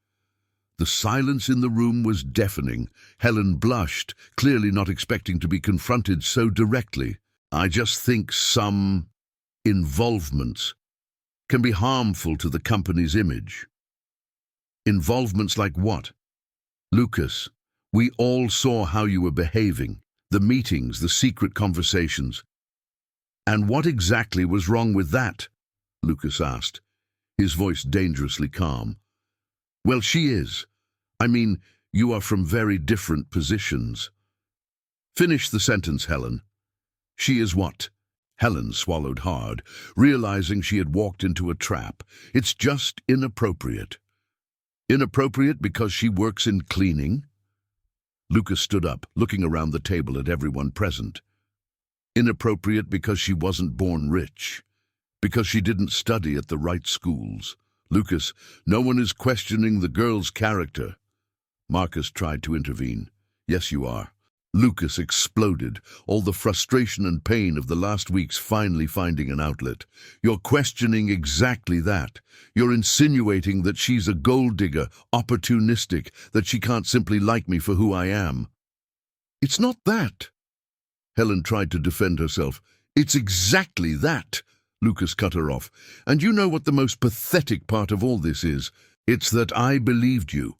The silence in the room was deafening. Helen blushed, clearly not expecting to be confronted so directly. "I just think some involvements can be harmful to the company's image." "Involvements like what?" "Lucas, we all saw how you were behaving, the meetings, the secret conversations." "And what exactly was wrong with that?" Lucas asked, his voice dangerously calm. "Well, she is. I mean, you are from very different positions." "Finish the sentence, Helen." "She is what?" Helen swallowed hard, realizing she had walked into a trap. "It's just inappropriate." "Inappropriate because she works in cleaning?" Lucas stood up, looking around the table at everyone present. "Inappropriate because she wasn't born rich, because she didn't study at the right schools. Lucas, no one is questioning the girl's character." Marcus tried to intervene. "Yes, you are." Lucas exploded, all the frustration and pain of the last weeks finally finding an outlet. "You're questioning exactly that. You're insinuating that she's a gold digger, opportunistic, that she can't simply like me for who I am." "It's not that." Helen tried to defend herself. "It's exactly that." Lucas cut her off. "And you know what the most pathetic part of all this is? It's that I believed you.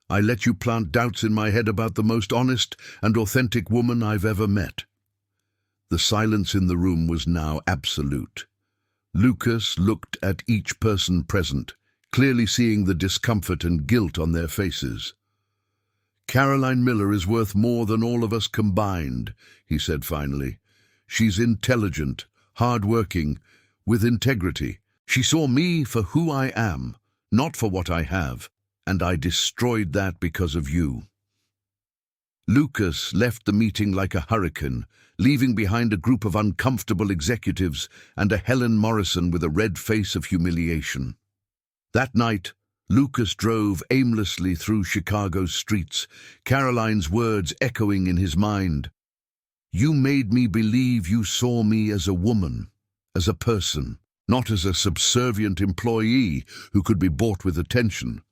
I let you plant doubts in my head about the most honest and authentic woman I've ever met." The silence in the room was now absolute. Lucas looked at each person present, clearly seeing the discomfort and guilt on their faces. "Caroline Miller is worth more than all of us combined," he said finally. "She's intelligent, hard-working, with integrity. She saw me for who I am, not for what I have. And I destroyed that because of you." Lucas left the meeting like a hurricane, leaving behind a group of uncomfortable executives and a Helen Morrison with a red face of humiliation. That night, Lucas drove aimlessly through Chicago's streets, Caroline's words echoing in his mind. "You made me believe you saw me as a woman, as a person, not as a subservient employee who could be bought with attention."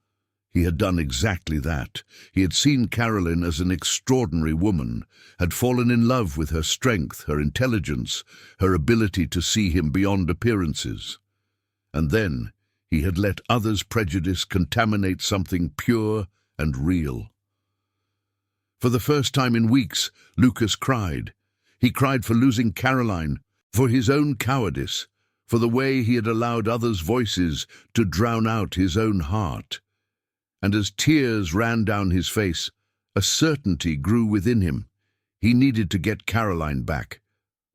He had done exactly that. He had seen Caroline as an extraordinary woman, had fallen in love with her strength, her intelligence, her ability to see him beyond appearances. And then he had let others' prejudice contaminate something pure and real. For the first time in weeks, Lucas cried. He cried for losing Caroline, for his own cowardice, for the way he had allowed others' voices to drown out his own heart. And as tears ran down his face, a certainty grew within him. He needed to get Caroline back,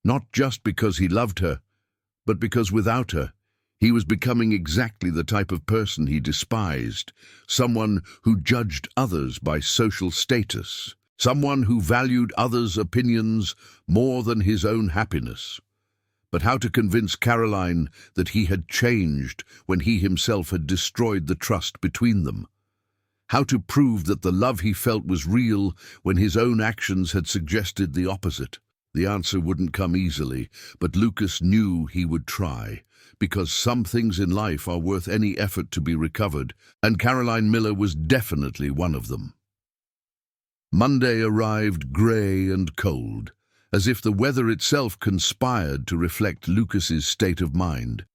not just because he loved her, but because without her, he was becoming exactly the type of person he despised, someone who judged others by social status. someone who valued others' opinions more than his own happiness. But how to convince Caroline that he had changed when he himself had destroyed the trust between them? How to prove that the love he felt was real when his own actions had suggested the opposite? The answer wouldn't come easily, but Lucas knew he would try, because some things in life are worth any effort to be recovered, and Caroline Miller was definitely one of them. Monday arrived grey and cold, as if the weather itself conspired to reflect Lucas's state of mind.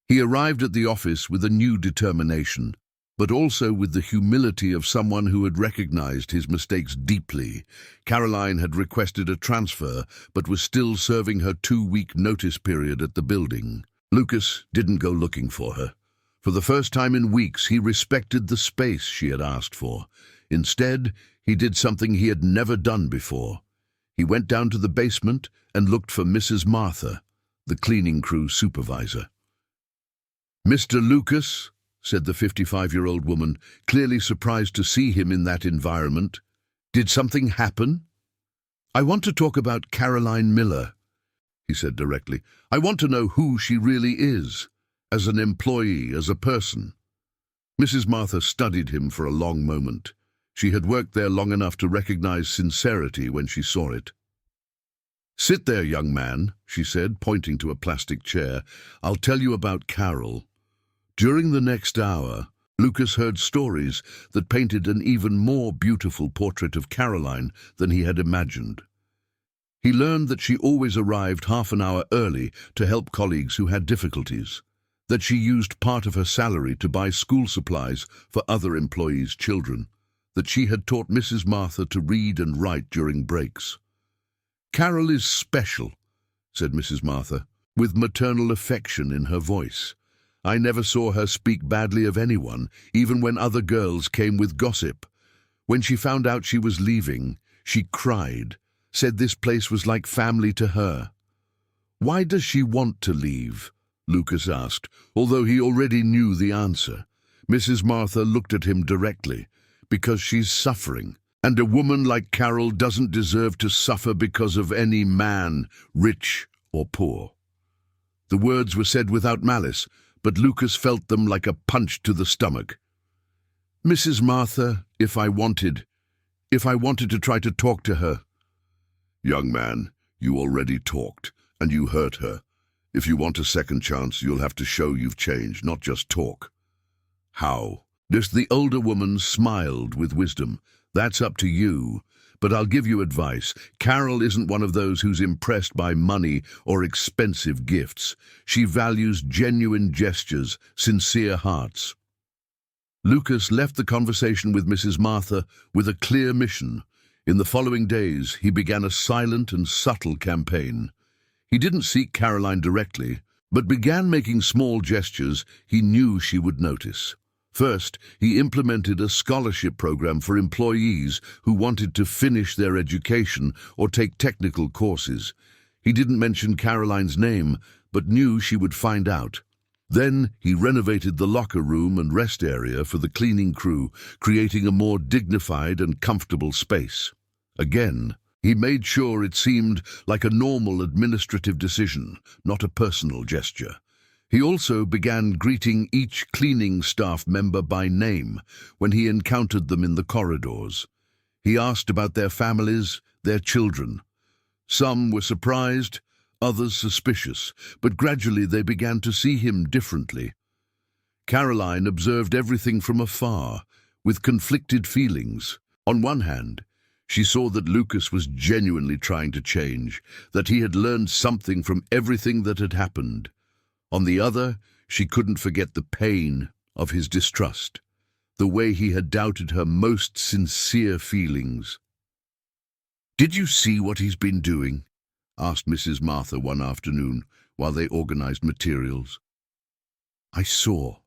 He arrived at the office with a new determination, but also with the humility of someone who had recognized his mistakes deeply. Caroline had requested a transfer, but was still serving her 2-week notice period at the building. Lucas didn't go looking for her. For the first time in weeks, he respected the space she had asked for. Instead, he did something he had never done before. He went down to the basement and looked for Mrs. Martha, the cleaning crew supervisor. "Mr. Lucas," said the 55-year-old woman, clearly surprised to see him in that environment. "Did something happen?" "I want to talk about Caroline Miller," he said directly. "I want to know who she really is, as an employee, as a person." Mrs. Martha studied him for a long moment. She had worked there long enough to recognize sincerity when she saw it. "Sit there, young man," she said, pointing to a plastic chair. "I'll tell you about Carol." During the next hour, Lucas heard stories that painted an even more beautiful portrait of Caroline than he had imagined. He learned that she always arrived half an hour early to help colleagues who had difficulties, that she used part of her salary to buy school supplies for other employees' children, that she had taught Mrs. Martha to read and write during breaks. "Carol is special," said Mrs. Martha, with maternal affection in her voice. "I never saw her speak badly of anyone, even when other girls came with gossip. When she found out she was leaving, she cried, said this place was like family to her." "Why does she want to leave?" Lucas asked, although he already knew the answer. Mrs. Martha looked at him directly. "Because she's suffering, and a woman like Carol doesn't deserve to suffer because of any man, rich or poor." The words were said without malice, but Lucas felt them like a punch to the stomach. "Mrs. Martha, if I wanted to try to talk to her." "Young man, you already talked, and you hurt her. If you want a second chance, you'll have to show you've changed, not just talk." "How?" The older woman smiled with wisdom. "That's up to you, but I'll give you advice. Carol isn't one of those who's impressed by money or expensive gifts. She values genuine gestures, sincere hearts." Lucas left the conversation with Mrs. Martha with a clear mission. In the following days, he began a silent and subtle campaign. He didn't seek Caroline directly, but began making small gestures he knew she would notice. First, he implemented a scholarship program for employees who wanted to finish their education or take technical courses. He didn't mention Caroline's name, but knew she would find out. Then he renovated the locker room and rest area for the cleaning crew, creating a more dignified and comfortable space. Again, he made sure it seemed like a normal administrative decision, not a personal gesture. He also began greeting each cleaning staff member by name when he encountered them in the corridors. He asked about their families, their children. Some were surprised, others suspicious, but gradually they began to see him differently. Caroline observed everything from afar, with conflicted feelings. On one hand, she saw that Lucas was genuinely trying to change, that he had learned something from everything that had happened. On the other, she couldn't forget the pain of his distrust, the way he had doubted her most sincere feelings. "Did you see what he's been doing?" asked Mrs. Martha one afternoon while they organized materials. "I saw,"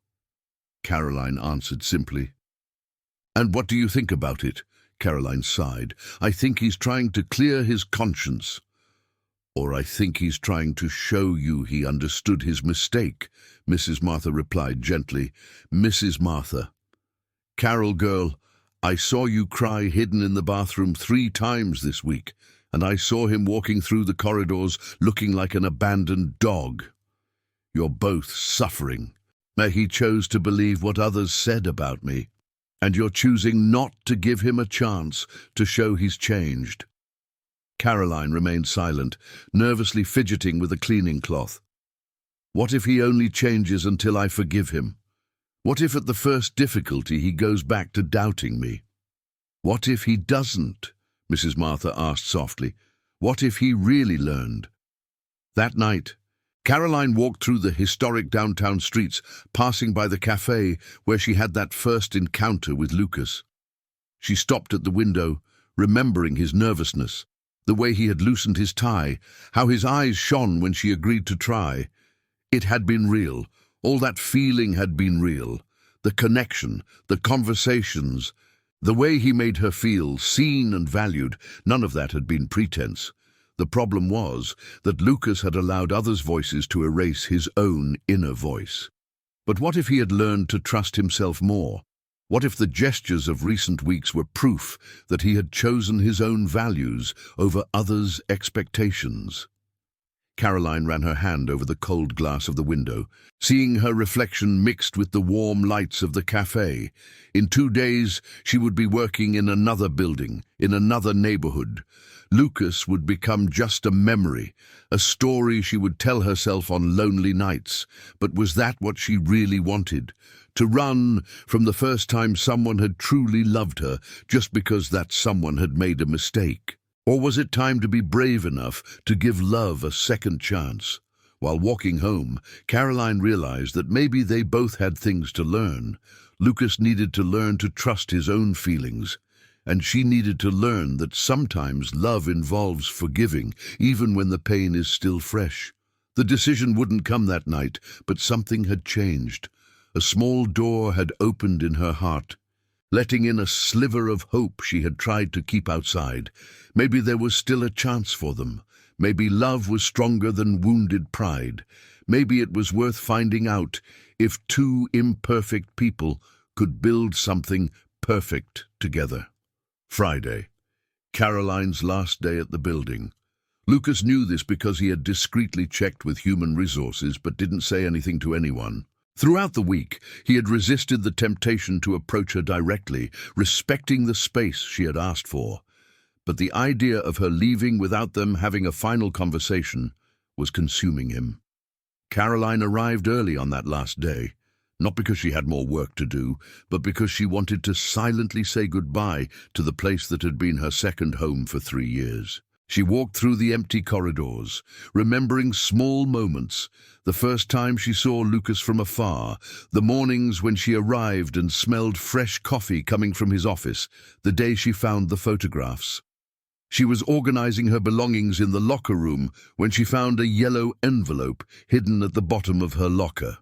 Caroline answered simply. "And what do you think about it?" Caroline sighed. "I think he's trying to clear his conscience. Or I think he's trying to show you he understood his mistake," Mrs. Martha replied gently. "Mrs. Martha, Carol girl, I saw you cry hidden in the bathroom 3 times this week, and I saw him walking through the corridors looking like an abandoned dog. You're both suffering. He chose to believe what others said about me, and you're choosing not to give him a chance to show he's changed." Caroline remained silent, nervously fidgeting with a cleaning cloth. "What if he only changes until I forgive him? What if at the first difficulty he goes back to doubting me? What if he doesn't?" Mrs. Martha asked softly. "What if he really learned?" That night, Caroline walked through the historic downtown streets, passing by the cafe where she had that first encounter with Lucas. She stopped at the window, remembering his nervousness, the way he had loosened his tie, how his eyes shone when she agreed to try. It had been real. All that feeling had been real. The connection, the conversations, the way he made her feel seen and valued, none of that had been pretense. The problem was that Lucas had allowed others' voices to erase his own inner voice. But what if he had learned to trust himself more? What if the gestures of recent weeks were proof that he had chosen his own values over others' expectations? Caroline ran her hand over the cold glass of the window, seeing her reflection mixed with the warm lights of the cafe. In 2 days, she would be working in another building, in another neighborhood. Lucas would become just a memory, a story she would tell herself on lonely nights. But was that what she really wanted? To run from the first time someone had truly loved her just because that someone had made a mistake? Or was it time to be brave enough to give love a second chance? While walking home, Caroline realized that maybe they both had things to learn. Lucas needed to learn to trust his own feelings, and she needed to learn that sometimes love involves forgiving, even when the pain is still fresh. The decision wouldn't come that night, but something had changed. A small door had opened in her heart, letting in a sliver of hope she had tried to keep outside. Maybe there was still a chance for them. Maybe love was stronger than wounded pride. Maybe it was worth finding out if 2 imperfect people could build something perfect together. Friday, Caroline's last day at the building. Lucas knew this because he had discreetly checked with human resources but didn't say anything to anyone. Throughout the week, he had resisted the temptation to approach her directly, respecting the space she had asked for. But the idea of her leaving without them having a final conversation was consuming him. Caroline arrived early on that last day, not because she had more work to do, but because she wanted to silently say goodbye to the place that had been her second home for 3 years. She walked through the empty corridors, remembering small moments, the first time she saw Lucas from afar, the mornings when she arrived and smelled fresh coffee coming from his office, the day she found the photographs. She was organizing her belongings in the locker room when she found a yellow envelope hidden at the bottom of her locker.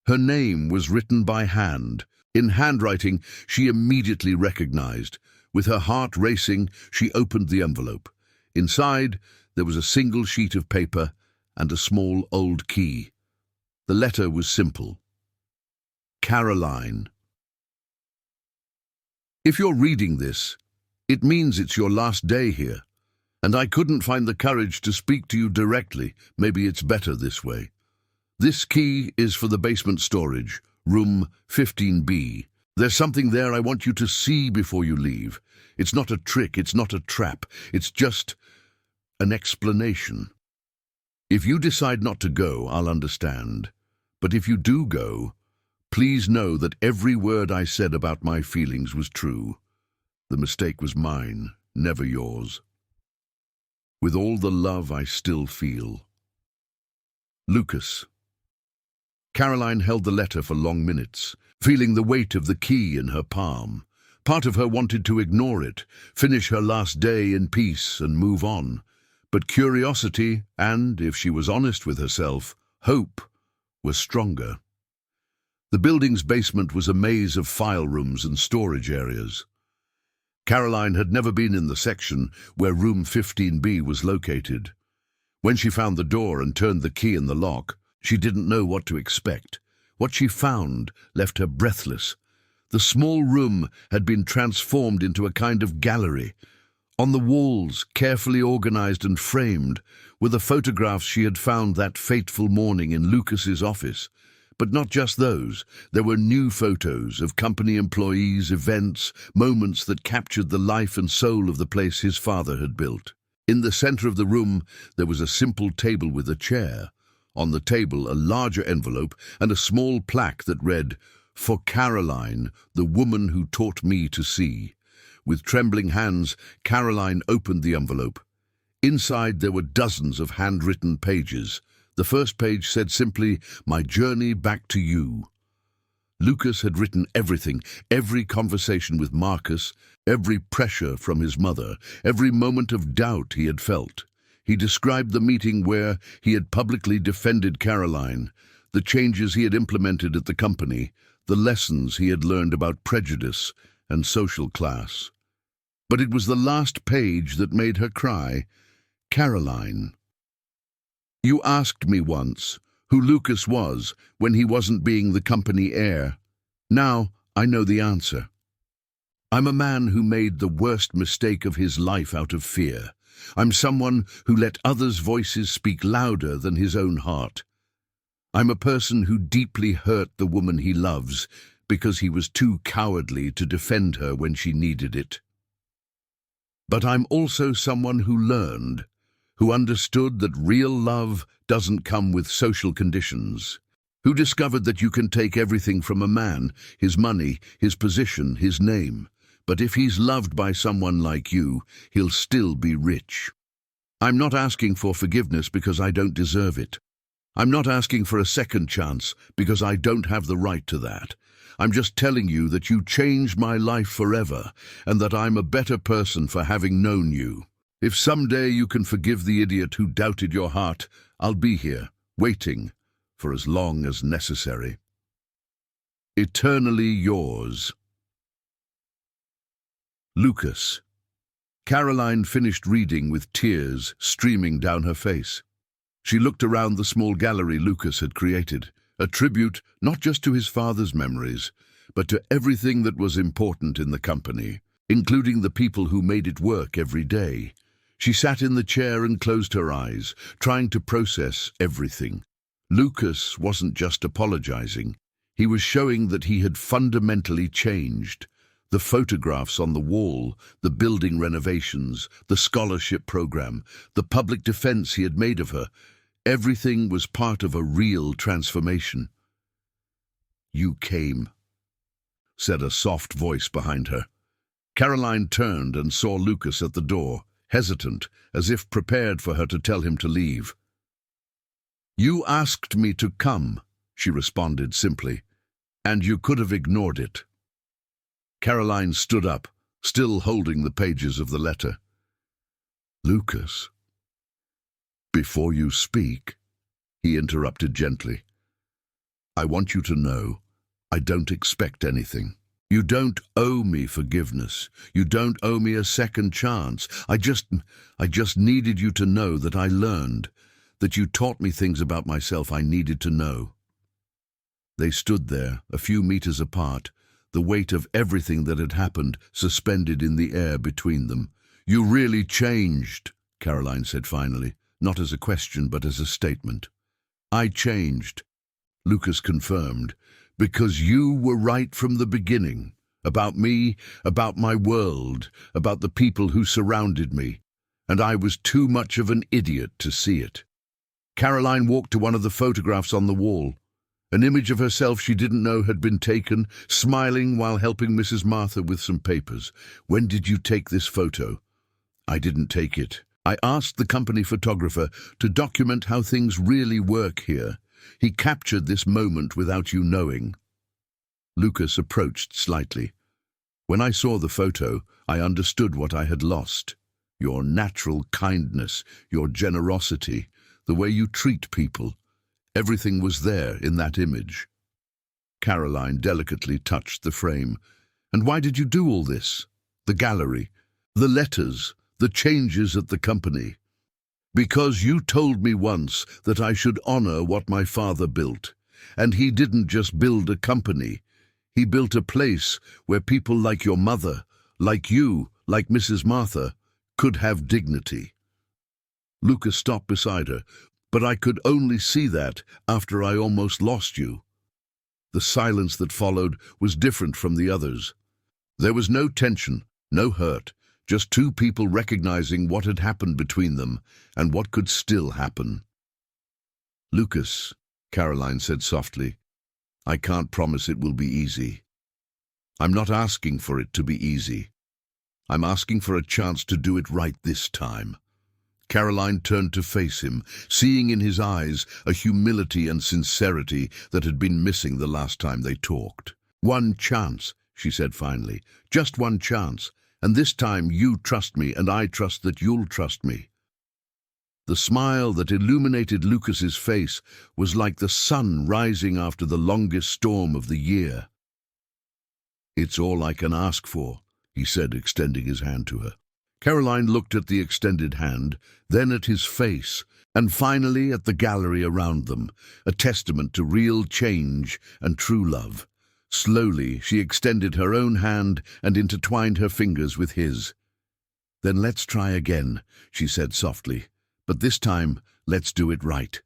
Her name was written by hand, in handwriting she immediately recognized. With her heart racing, she opened the envelope. Inside, there was a single sheet of paper and a small old key. The letter was simple. Caroline. If you're reading this, it means it's your last day here, and I couldn't find the courage to speak to you directly. Maybe it's better this way. This key is for the basement storage, room 15B. There's something there I want you to see before you leave. It's not a trick, it's not a trap, it's just an explanation. If you decide not to go, I'll understand. But if you do go, please know that every word I said about my feelings was true. The mistake was mine, never yours. With all the love I still feel. Lucas. Caroline held the letter for long minutes, feeling the weight of the key in her palm. Part of her wanted to ignore it, finish her last day in peace and move on. But curiosity and, if she was honest with herself, hope were stronger. The building's basement was a maze of file rooms and storage areas. Caroline had never been in the section where room 15B was located. When she found the door and turned the key in the lock, she didn't know what to expect. What she found left her breathless. The small room had been transformed into a kind of gallery. On the walls, carefully organized and framed, were the photographs she had found that fateful morning in Lucas's office. But not just those. There were new photos of company employees, events, moments that captured the life and soul of the place his father had built. In the center of the room, there was a simple table with a chair. On the table, a larger envelope and a small plaque that read, "For Caroline, the woman who taught me to see." With trembling hands, Caroline opened the envelope. Inside there were dozens of handwritten pages. The first page said simply, "My journey back to you." Lucas had written everything, every conversation with Marcus, every pressure from his mother, every moment of doubt he had felt. He described the meeting where he had publicly defended Caroline, the changes he had implemented at the company, the lessons he had learned about prejudice and social class. But it was the last page that made her cry. "Caroline, you asked me once who Lucas was when he wasn't being the company heir. Now I know the answer. I'm a man who made the worst mistake of his life out of fear. I'm someone who let others' voices speak louder than his own heart. I'm a person who deeply hurt the woman he loves because he was too cowardly to defend her when she needed it. But I'm also someone who learned, who understood that real love doesn't come with social conditions, who discovered that you can take everything from a man, his money, his position, his name, but if he's loved by someone like you, he'll still be rich. I'm not asking for forgiveness because I don't deserve it. I'm not asking for a second chance because I don't have the right to that. I'm just telling you that you changed my life forever and that I'm a better person for having known you. If someday you can forgive the idiot who doubted your heart, I'll be here, waiting for as long as necessary. Eternally yours. Lucas. Caroline finished reading with tears streaming down her face. She looked around the small gallery Lucas had created, a tribute not just to his father's memories, but to everything that was important in the company, including the people who made it work every day. She sat in the chair and closed her eyes, trying to process everything. Lucas wasn't just apologizing. He was showing that he had fundamentally changed. The photographs on the wall, the building renovations, the scholarship program, the public defense he had made of her, everything was part of a real transformation. "You came," said a soft voice behind her. Caroline turned and saw Lucas at the door, hesitant, as if prepared for her to tell him to leave. "You asked me to come," she responded simply, "and you could have ignored it." Caroline stood up, still holding the pages of the letter. "Lucas, before you speak," he interrupted gently, "I want you to know I don't expect anything. You don't owe me forgiveness. You don't owe me a second chance. I just needed you to know that I learned, that you taught me things about myself I needed to know." They stood there, a few meters apart, the weight of everything that had happened suspended in the air between them. "You really changed," Caroline said finally, not as a question but as a statement. "I changed," Lucas confirmed, "because you were right from the beginning, about me, about my world, about the people who surrounded me, and I was too much of an idiot to see it." Caroline walked to one of the photographs on the wall. An image of herself she didn't know had been taken, smiling while helping Mrs. Martha with some papers. "When did you take this photo?" "I didn't take it. I asked the company photographer to document how things really work here. He captured this moment without you knowing." Lucas approached slightly. "When I saw the photo, I understood what I had lost. Your natural kindness, your generosity, the way you treat people. Everything was there in that image." Caroline delicately touched the frame. "And why did you do all this? The gallery, the letters, the changes at the company?" "Because you told me once that I should honor what my father built. And he didn't just build a company. He built a place where people like your mother, like you, like Mrs. Martha, could have dignity. Lucas stopped beside her. But I could only see that after I almost lost you. The silence that followed was different from the others. There was no tension, no hurt, just two people recognizing what had happened between them and what could still happen. Lucas, Caroline said softly, I can't promise it will be easy. I'm not asking for it to be easy. I'm asking for a chance to do it right this time. Caroline turned to face him, seeing in his eyes a humility and sincerity that had been missing the last time they talked. One chance, she said finally, just one chance, and this time you trust me and I trust that you'll trust me. The smile that illuminated Lucas's face was like the sun rising after the longest storm of the year. It's all I can ask for, he said, extending his hand to her. Caroline looked at the extended hand, then at his face, and finally at the gallery around them, a testament to real change and true love. Slowly, she extended her own hand and intertwined her fingers with his. Then let's try again, she said softly, but this time, let's do it right.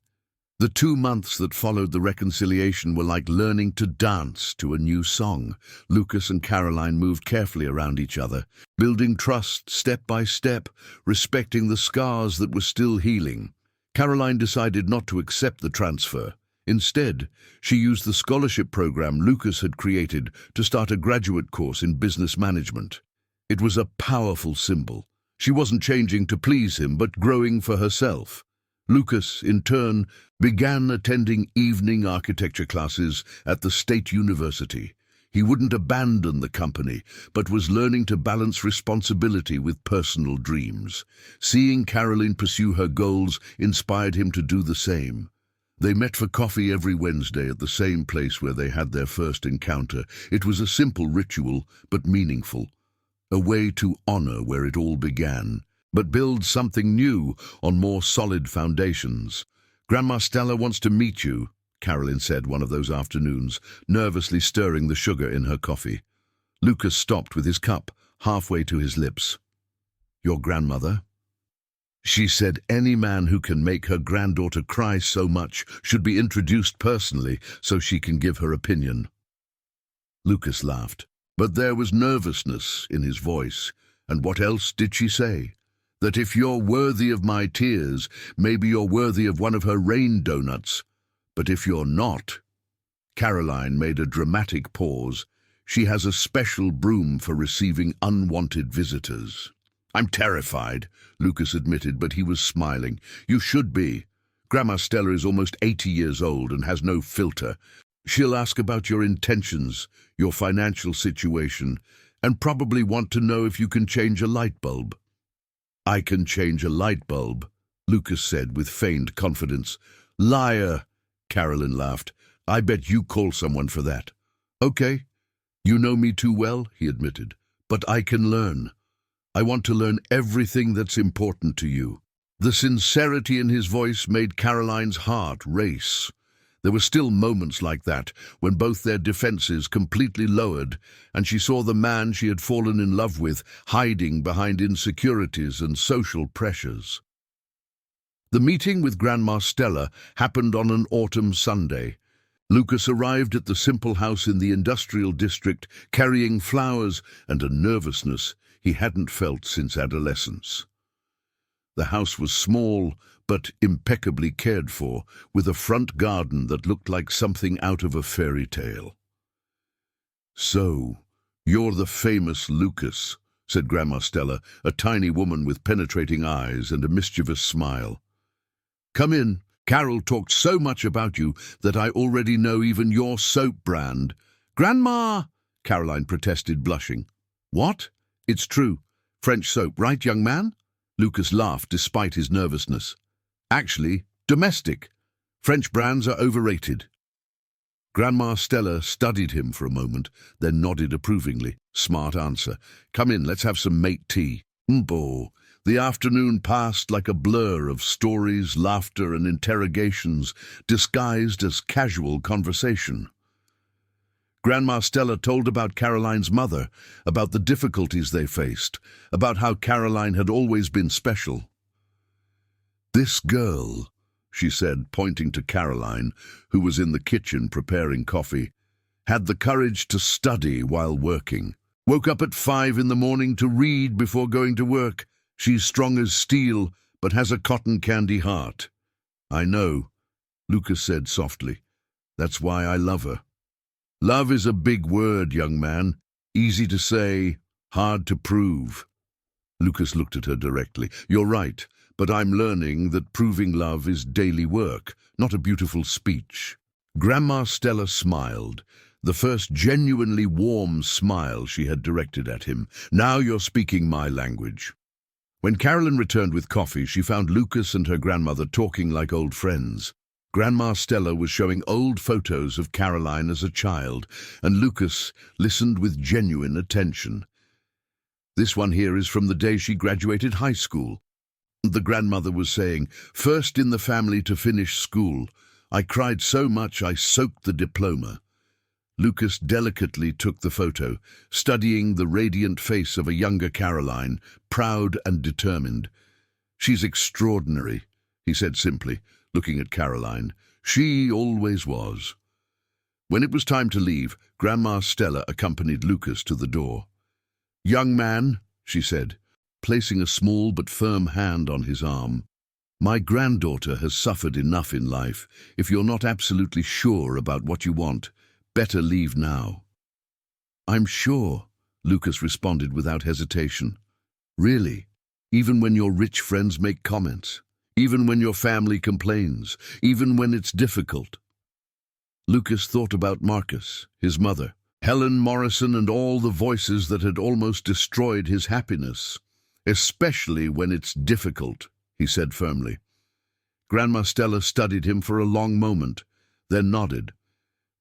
The 2 months that followed the reconciliation were like learning to dance to a new song. Lucas and Caroline moved carefully around each other, building trust step by step, respecting the scars that were still healing. Caroline decided not to accept the transfer. Instead, she used the scholarship program Lucas had created to start a graduate course in business management. It was a powerful symbol. She wasn't changing to please him, but growing for herself. Lucas, in turn, began attending evening architecture classes at the State University. He wouldn't abandon the company, but was learning to balance responsibility with personal dreams. Seeing Caroline pursue her goals inspired him to do the same. They met for coffee every Wednesday at the same place where they had their first encounter. It was a simple ritual, but meaningful. A way to honor where it all began, but build something new on more solid foundations. Grandma Stella wants to meet you, Caroline said one of those afternoons, nervously stirring the sugar in her coffee. Lucas stopped with his cup, halfway to his lips. Your grandmother? She said any man who can make her granddaughter cry so much should be introduced personally so she can give her opinion. Lucas laughed, but there was nervousness in his voice. And what else did she say? That if you're worthy of my tears, maybe you're worthy of one of her rain donuts. But if you're not... Caroline made a dramatic pause. She has a special broom for receiving unwanted visitors. I'm terrified, Lucas admitted, but he was smiling. You should be. Grandma Stella is almost 80 years old and has no filter. She'll ask about your intentions, your financial situation, and probably want to know if you can change a light bulb. I can change a light bulb, Lucas said with feigned confidence. Liar, Caroline laughed. I bet you call someone for that. Okay, you know me too well, he admitted, but I can learn. I want to learn everything that's important to you. The sincerity in his voice made Caroline's heart race. There were still moments like that, when both their defenses completely lowered, and she saw the man she had fallen in love with hiding behind insecurities and social pressures. The meeting with Grandma Stella happened on an autumn Sunday. Lucas arrived at the simple house in the industrial district, carrying flowers and a nervousness he hadn't felt since adolescence. The house was small, but impeccably cared for, with a front garden that looked like something out of a fairy tale. So, you're the famous Lucas, said Grandma Stella, a tiny woman with penetrating eyes and a mischievous smile. Come in. Carol talked so much about you that I already know even your soap brand. Grandma! Caroline protested, blushing. What? It's true. French soap, right, young man? Lucas laughed despite his nervousness. Actually, domestic. French brands are overrated. Grandma Stella studied him for a moment, then nodded approvingly. Smart answer. Come in, let's have some mate tea. Mbo. The afternoon passed like a blur of stories, laughter, and interrogations, disguised as casual conversation. Grandma Stella told about Caroline's mother, about the difficulties they faced, about how Caroline had always been special. "This girl," she said, pointing to Caroline, who was in the kitchen preparing coffee, "had the courage to study while working. Woke up at 5 in the morning to read before going to work. She's strong as steel, but has a cotton candy heart." "I know," Lucas said softly. "That's why I love her." "Love is a big word, young man. Easy to say, hard to prove." Lucas looked at her directly. "You're right, but I'm learning that proving love is daily work, not a beautiful speech." Grandma Stella smiled, the first genuinely warm smile she had directed at him. "Now you're speaking my language." When Carolyn returned with coffee, she found Lucas and her grandmother talking like old friends. Grandma Stella was showing old photos of Caroline as a child, and Lucas listened with genuine attention. "This one here is from the day she graduated high school." The grandmother was saying, "First in the family to finish school. I cried so much I soaked the diploma." Lucas delicately took the photo, studying the radiant face of a younger Caroline, proud and determined. "She's extraordinary," he said simply, looking at Caroline. "She always was." When it was time to leave, Grandma Stella accompanied Lucas to the door. "Young man," she said, placing a small but firm hand on his arm, "my granddaughter has suffered enough in life. If you're not absolutely sure about what you want, better leave now." "I'm sure," Lucas responded without hesitation. "Really? Even when your rich friends make comments? Even when your family complains? Even when it's difficult?" Lucas thought about Marcus, his mother, Helen Morrison, and all the voices that had almost destroyed his happiness. "Especially when it's difficult," he said firmly. Grandma Stella studied him for a long moment, then nodded.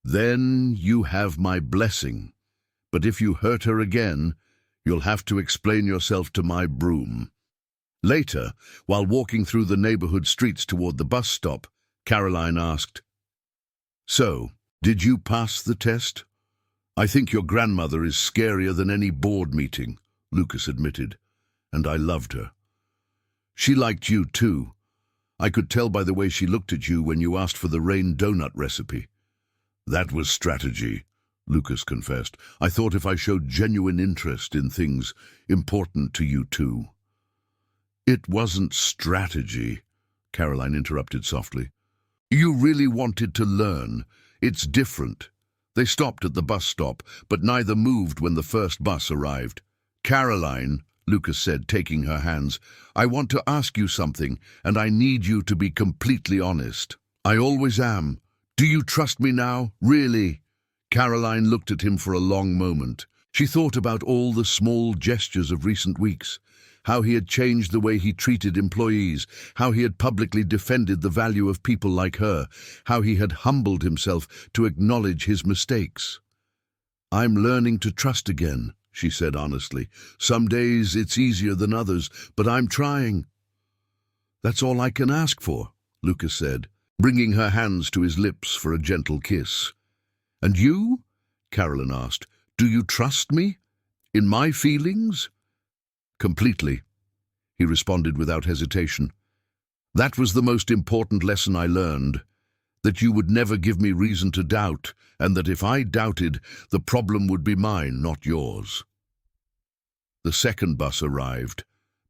"Then you have my blessing. But if you hurt her again, you'll have to explain yourself to my broom." Later, while walking through the neighborhood streets toward the bus stop, Caroline asked, "So, did you pass the test?" "I think your grandmother is scarier than any board meeting," Lucas admitted, "and I loved her. She liked you too. I could tell by the way she looked at you when you asked for the rain donut recipe." "That was strategy," Lucas confessed. "I thought if I showed genuine interest in things important to you too." "It wasn't strategy," Caroline interrupted softly. "You really wanted to learn. It's different." They stopped at the bus stop, but neither moved when the first bus arrived. "Caroline," Lucas said, taking her hands, "I want to ask you something, and I need you to be completely honest." "I always am. Do you trust me now? Really?" Caroline looked at him for a long moment. She thought about all the small gestures of recent weeks, how he had changed the way he treated employees, how he had publicly defended the value of people like her, how he had humbled himself to acknowledge his mistakes. "I'm learning to trust again," she said honestly. "Some days it's easier than others, but I'm trying." "That's all I can ask for," Lucas said, bringing her hands to his lips for a gentle kiss. "And you?" Carolyn asked. "Do you trust me? In my feelings?" "Completely," he responded without hesitation. "That was the most important lesson I learned, that you would never give me reason to doubt, and that if I doubted, the problem would be mine, not yours." The second bus arrived,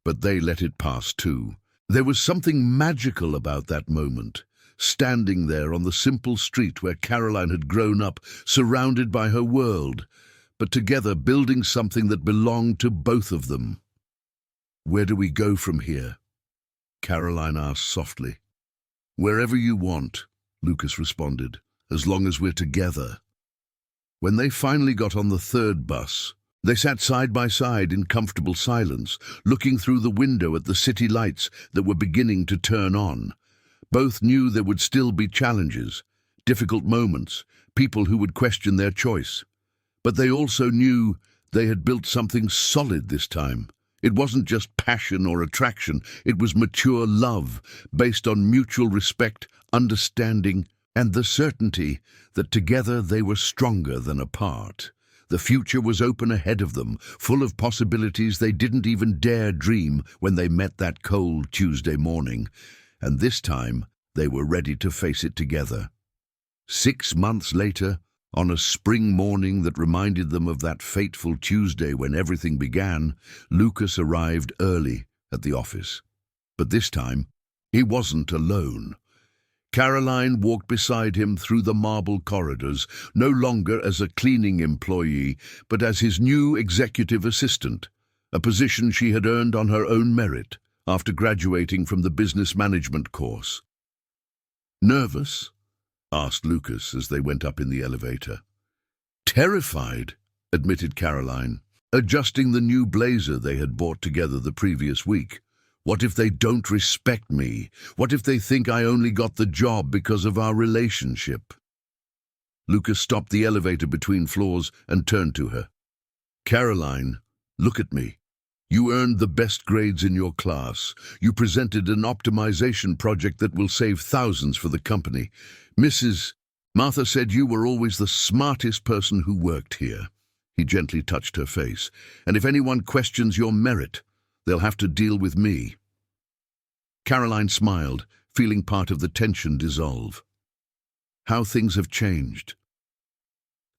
but they let it pass too. There was something magical about that moment, standing there on the simple street where Caroline had grown up, surrounded by her world, but together building something that belonged to both of them. "Where do we go from here?" Caroline asked softly. "Wherever you want," Lucas responded, "as long as we're together." When they finally got on the third bus, they sat side by side in comfortable silence, looking through the window at the city lights that were beginning to turn on. Both knew there would still be challenges, difficult moments, people who would question their choice. But they also knew they had built something solid this time. It wasn't just passion or attraction, it was mature love, based on mutual respect, understanding, and the certainty that together they were stronger than apart. The future was open ahead of them, full of possibilities they didn't even dare dream when they met that cold Tuesday morning, and this time they were ready to face it together. 6 months later, on a spring morning that reminded them of that fateful Tuesday when everything began, Lucas arrived early at the office. But this time, he wasn't alone. Caroline walked beside him through the marble corridors, no longer as a cleaning employee, but as his new executive assistant, a position she had earned on her own merit after graduating from the business management course. "Nervous?" asked Lucas as they went up in the elevator. "Terrified," admitted Caroline, adjusting the new blazer they had bought together the previous week. "What if they don't respect me? What if they think I only got the job because of our relationship?" Lucas stopped the elevator between floors and turned to her. "Caroline, look at me. You earned the best grades in your class. You presented an optimization project that will save thousands for the company. Mrs. Martha said you were always the smartest person who worked here." He gently touched her face. "And if anyone questions your merit, they'll have to deal with me." Caroline smiled, feeling part of the tension dissolve. "How things have changed."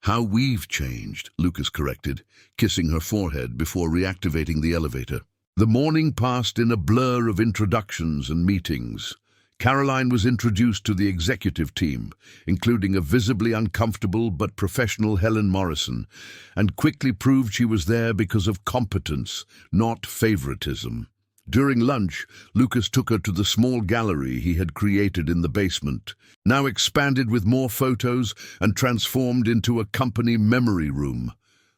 "How we've changed," Lucas corrected, kissing her forehead before reactivating the elevator. The morning passed in a blur of introductions and meetings. Caroline was introduced to the executive team, including a visibly uncomfortable but professional Helen Morrison, and quickly proved she was there because of competence, not favoritism. During lunch, Lucas took her to the small gallery he had created in the basement, now expanded with more photos and transformed into a company memory room.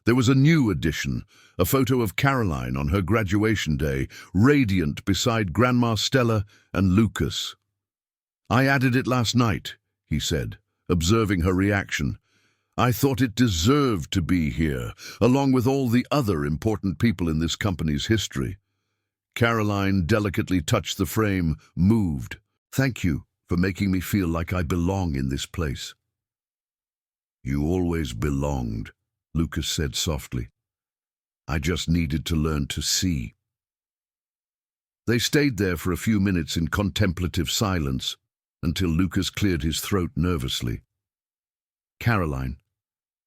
There was a new addition, a photo of Caroline on her graduation day, radiant beside Grandma Stella and Lucas. "I added it last night," he said, observing her reaction. "I thought it deserved to be here, along with all the other important people in this company's history." Caroline delicately touched the frame, moved. "Thank you for making me feel like I belong in this place." "You always belonged," Lucas said softly. "I just needed to learn to see." They stayed there for a few minutes in contemplative silence, until Lucas cleared his throat nervously. "Caroline,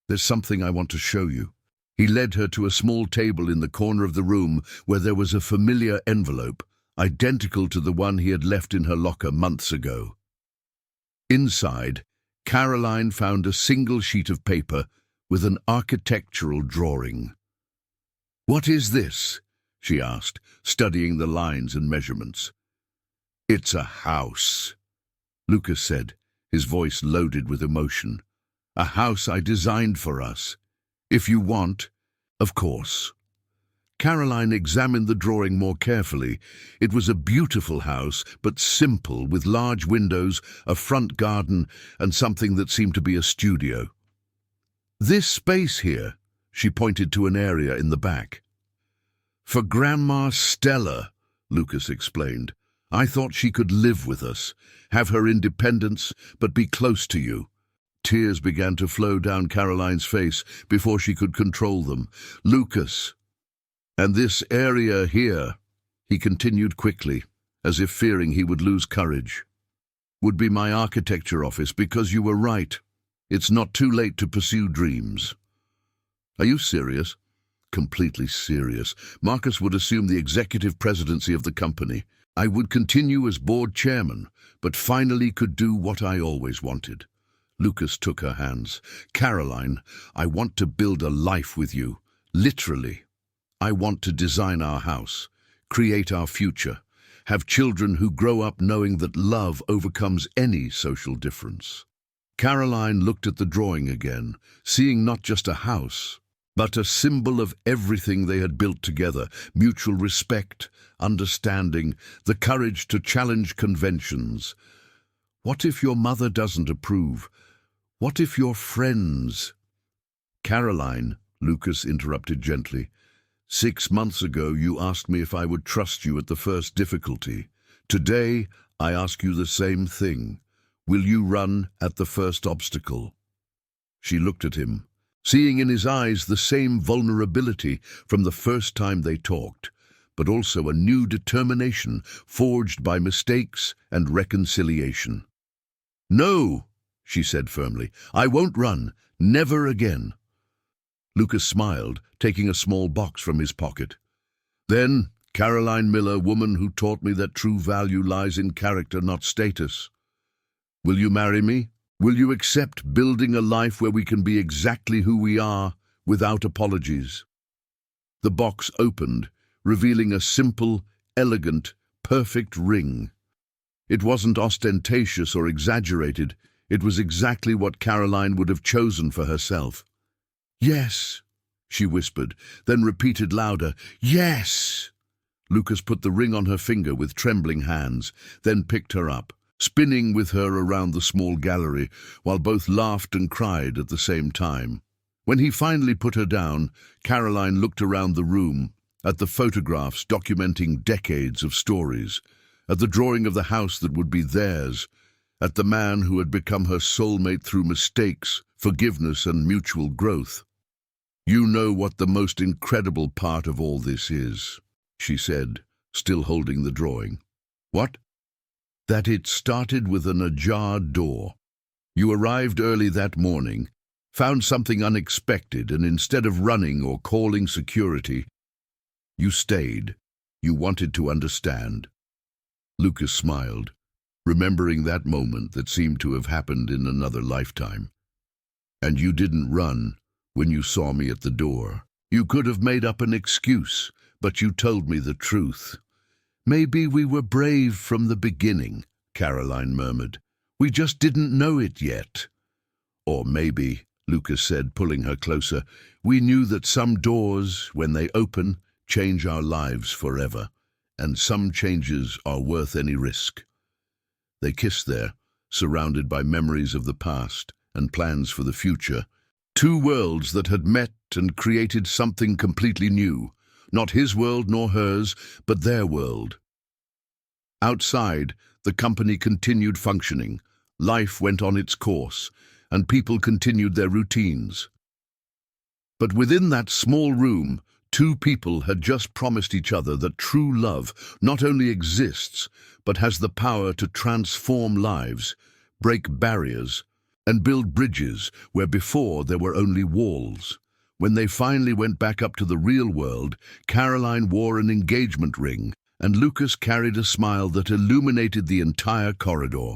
there's something I want to show you." He led her to a small table in the corner of the room where there was a familiar envelope, identical to the one he had left in her locker months ago. Inside, Caroline found a single sheet of paper with an architectural drawing. "What is this?" she asked, studying the lines and measurements. "It's a house," Lucas said, his voice loaded with emotion. "A house I designed for us. If you want, of course." Caroline examined the drawing more carefully. It was a beautiful house, but simple, with large windows, a front garden, and something that seemed to be a studio. "This space here," she pointed to an area in the back. "For Grandma Stella," Lucas explained. "I thought she could live with us, have her independence, but be close to you." Tears began to flow down Caroline's face before she could control them. "Lucas, and this area here," he continued quickly, as if fearing he would lose courage, "would be my architecture office because you were right. It's not too late to pursue dreams." "Are you serious?" "Completely serious. Marcus would assume the executive presidency of the company. I would continue as board chairman, but finally could do what I always wanted." Lucas took her hands. "Caroline, I want to build a life with you, literally. I want to design our house, create our future, have children who grow up knowing that love overcomes any social difference." Caroline looked at the drawing again, seeing not just a house, but a symbol of everything they had built together: mutual respect, understanding, the courage to challenge conventions. "What if your mother doesn't approve? What if your friends—" "Caroline," Lucas interrupted gently, 6 months ago you asked me if I would trust you at the first difficulty. Today I ask you the same thing. Will you run at the first obstacle? She looked at him, seeing in his eyes the same vulnerability from the first time they talked, but also a new determination forged by mistakes and reconciliation. "No," she said firmly, "I won't run. Never again." Lucas smiled, taking a small box from his pocket. "Then, Caroline Miller, woman who taught me that true value lies in character, not status. Will you marry me? Will you accept building a life where we can be exactly who we are, without apologies?" The box opened, revealing a simple, elegant, perfect ring. It wasn't ostentatious or exaggerated. It was exactly what Caroline would have chosen for herself. "Yes," she whispered, then repeated louder, "Yes!" Lucas put the ring on her finger with trembling hands, then picked her up, spinning with her around the small gallery, while both laughed and cried at the same time. When he finally put her down, Caroline looked around the room, at the photographs documenting decades of stories, at the drawing of the house that would be theirs, at the man who had become her soulmate through mistakes, forgiveness, and mutual growth. "You know what the most incredible part of all this is," she said, still holding the drawing. "What?" "That it started with an ajar door. You arrived early that morning, found something unexpected, and instead of running or calling security, you stayed. You wanted to understand." Lucas smiled, remembering that moment that seemed to have happened in another lifetime. "And you didn't run when you saw me at the door. You could have made up an excuse, but you told me the truth." "Maybe we were brave from the beginning," Caroline murmured. "We just didn't know it yet." "Or maybe," Lucas said, pulling her closer, "we knew that some doors, when they open, change our lives forever, and some changes are worth any risk." They kissed there, surrounded by memories of the past and plans for the future. Two worlds that had met and created something completely new. Not his world nor hers, but their world. Outside, the company continued functioning. Life went on its course, and people continued their routines. But within that small room, two people had just promised each other that true love not only exists, but has the power to transform lives, break barriers, and build bridges where before there were only walls. When they finally went back up to the real world, Caroline wore an engagement ring, and Lucas carried a smile that illuminated the entire corridor.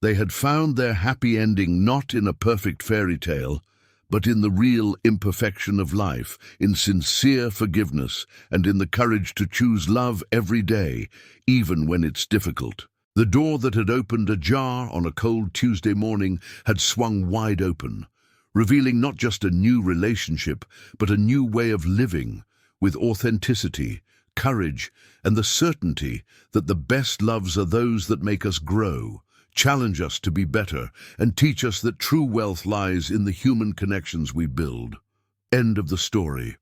They had found their happy ending not in a perfect fairy tale, but in the real imperfection of life, in sincere forgiveness, and in the courage to choose love every day, even when it's difficult. The door that had opened ajar on a cold Tuesday morning had swung wide open, revealing not just a new relationship, but a new way of living, with authenticity, courage, and the certainty that the best loves are those that make us grow, challenge us to be better, and teach us that true wealth lies in the human connections we build. End of the story.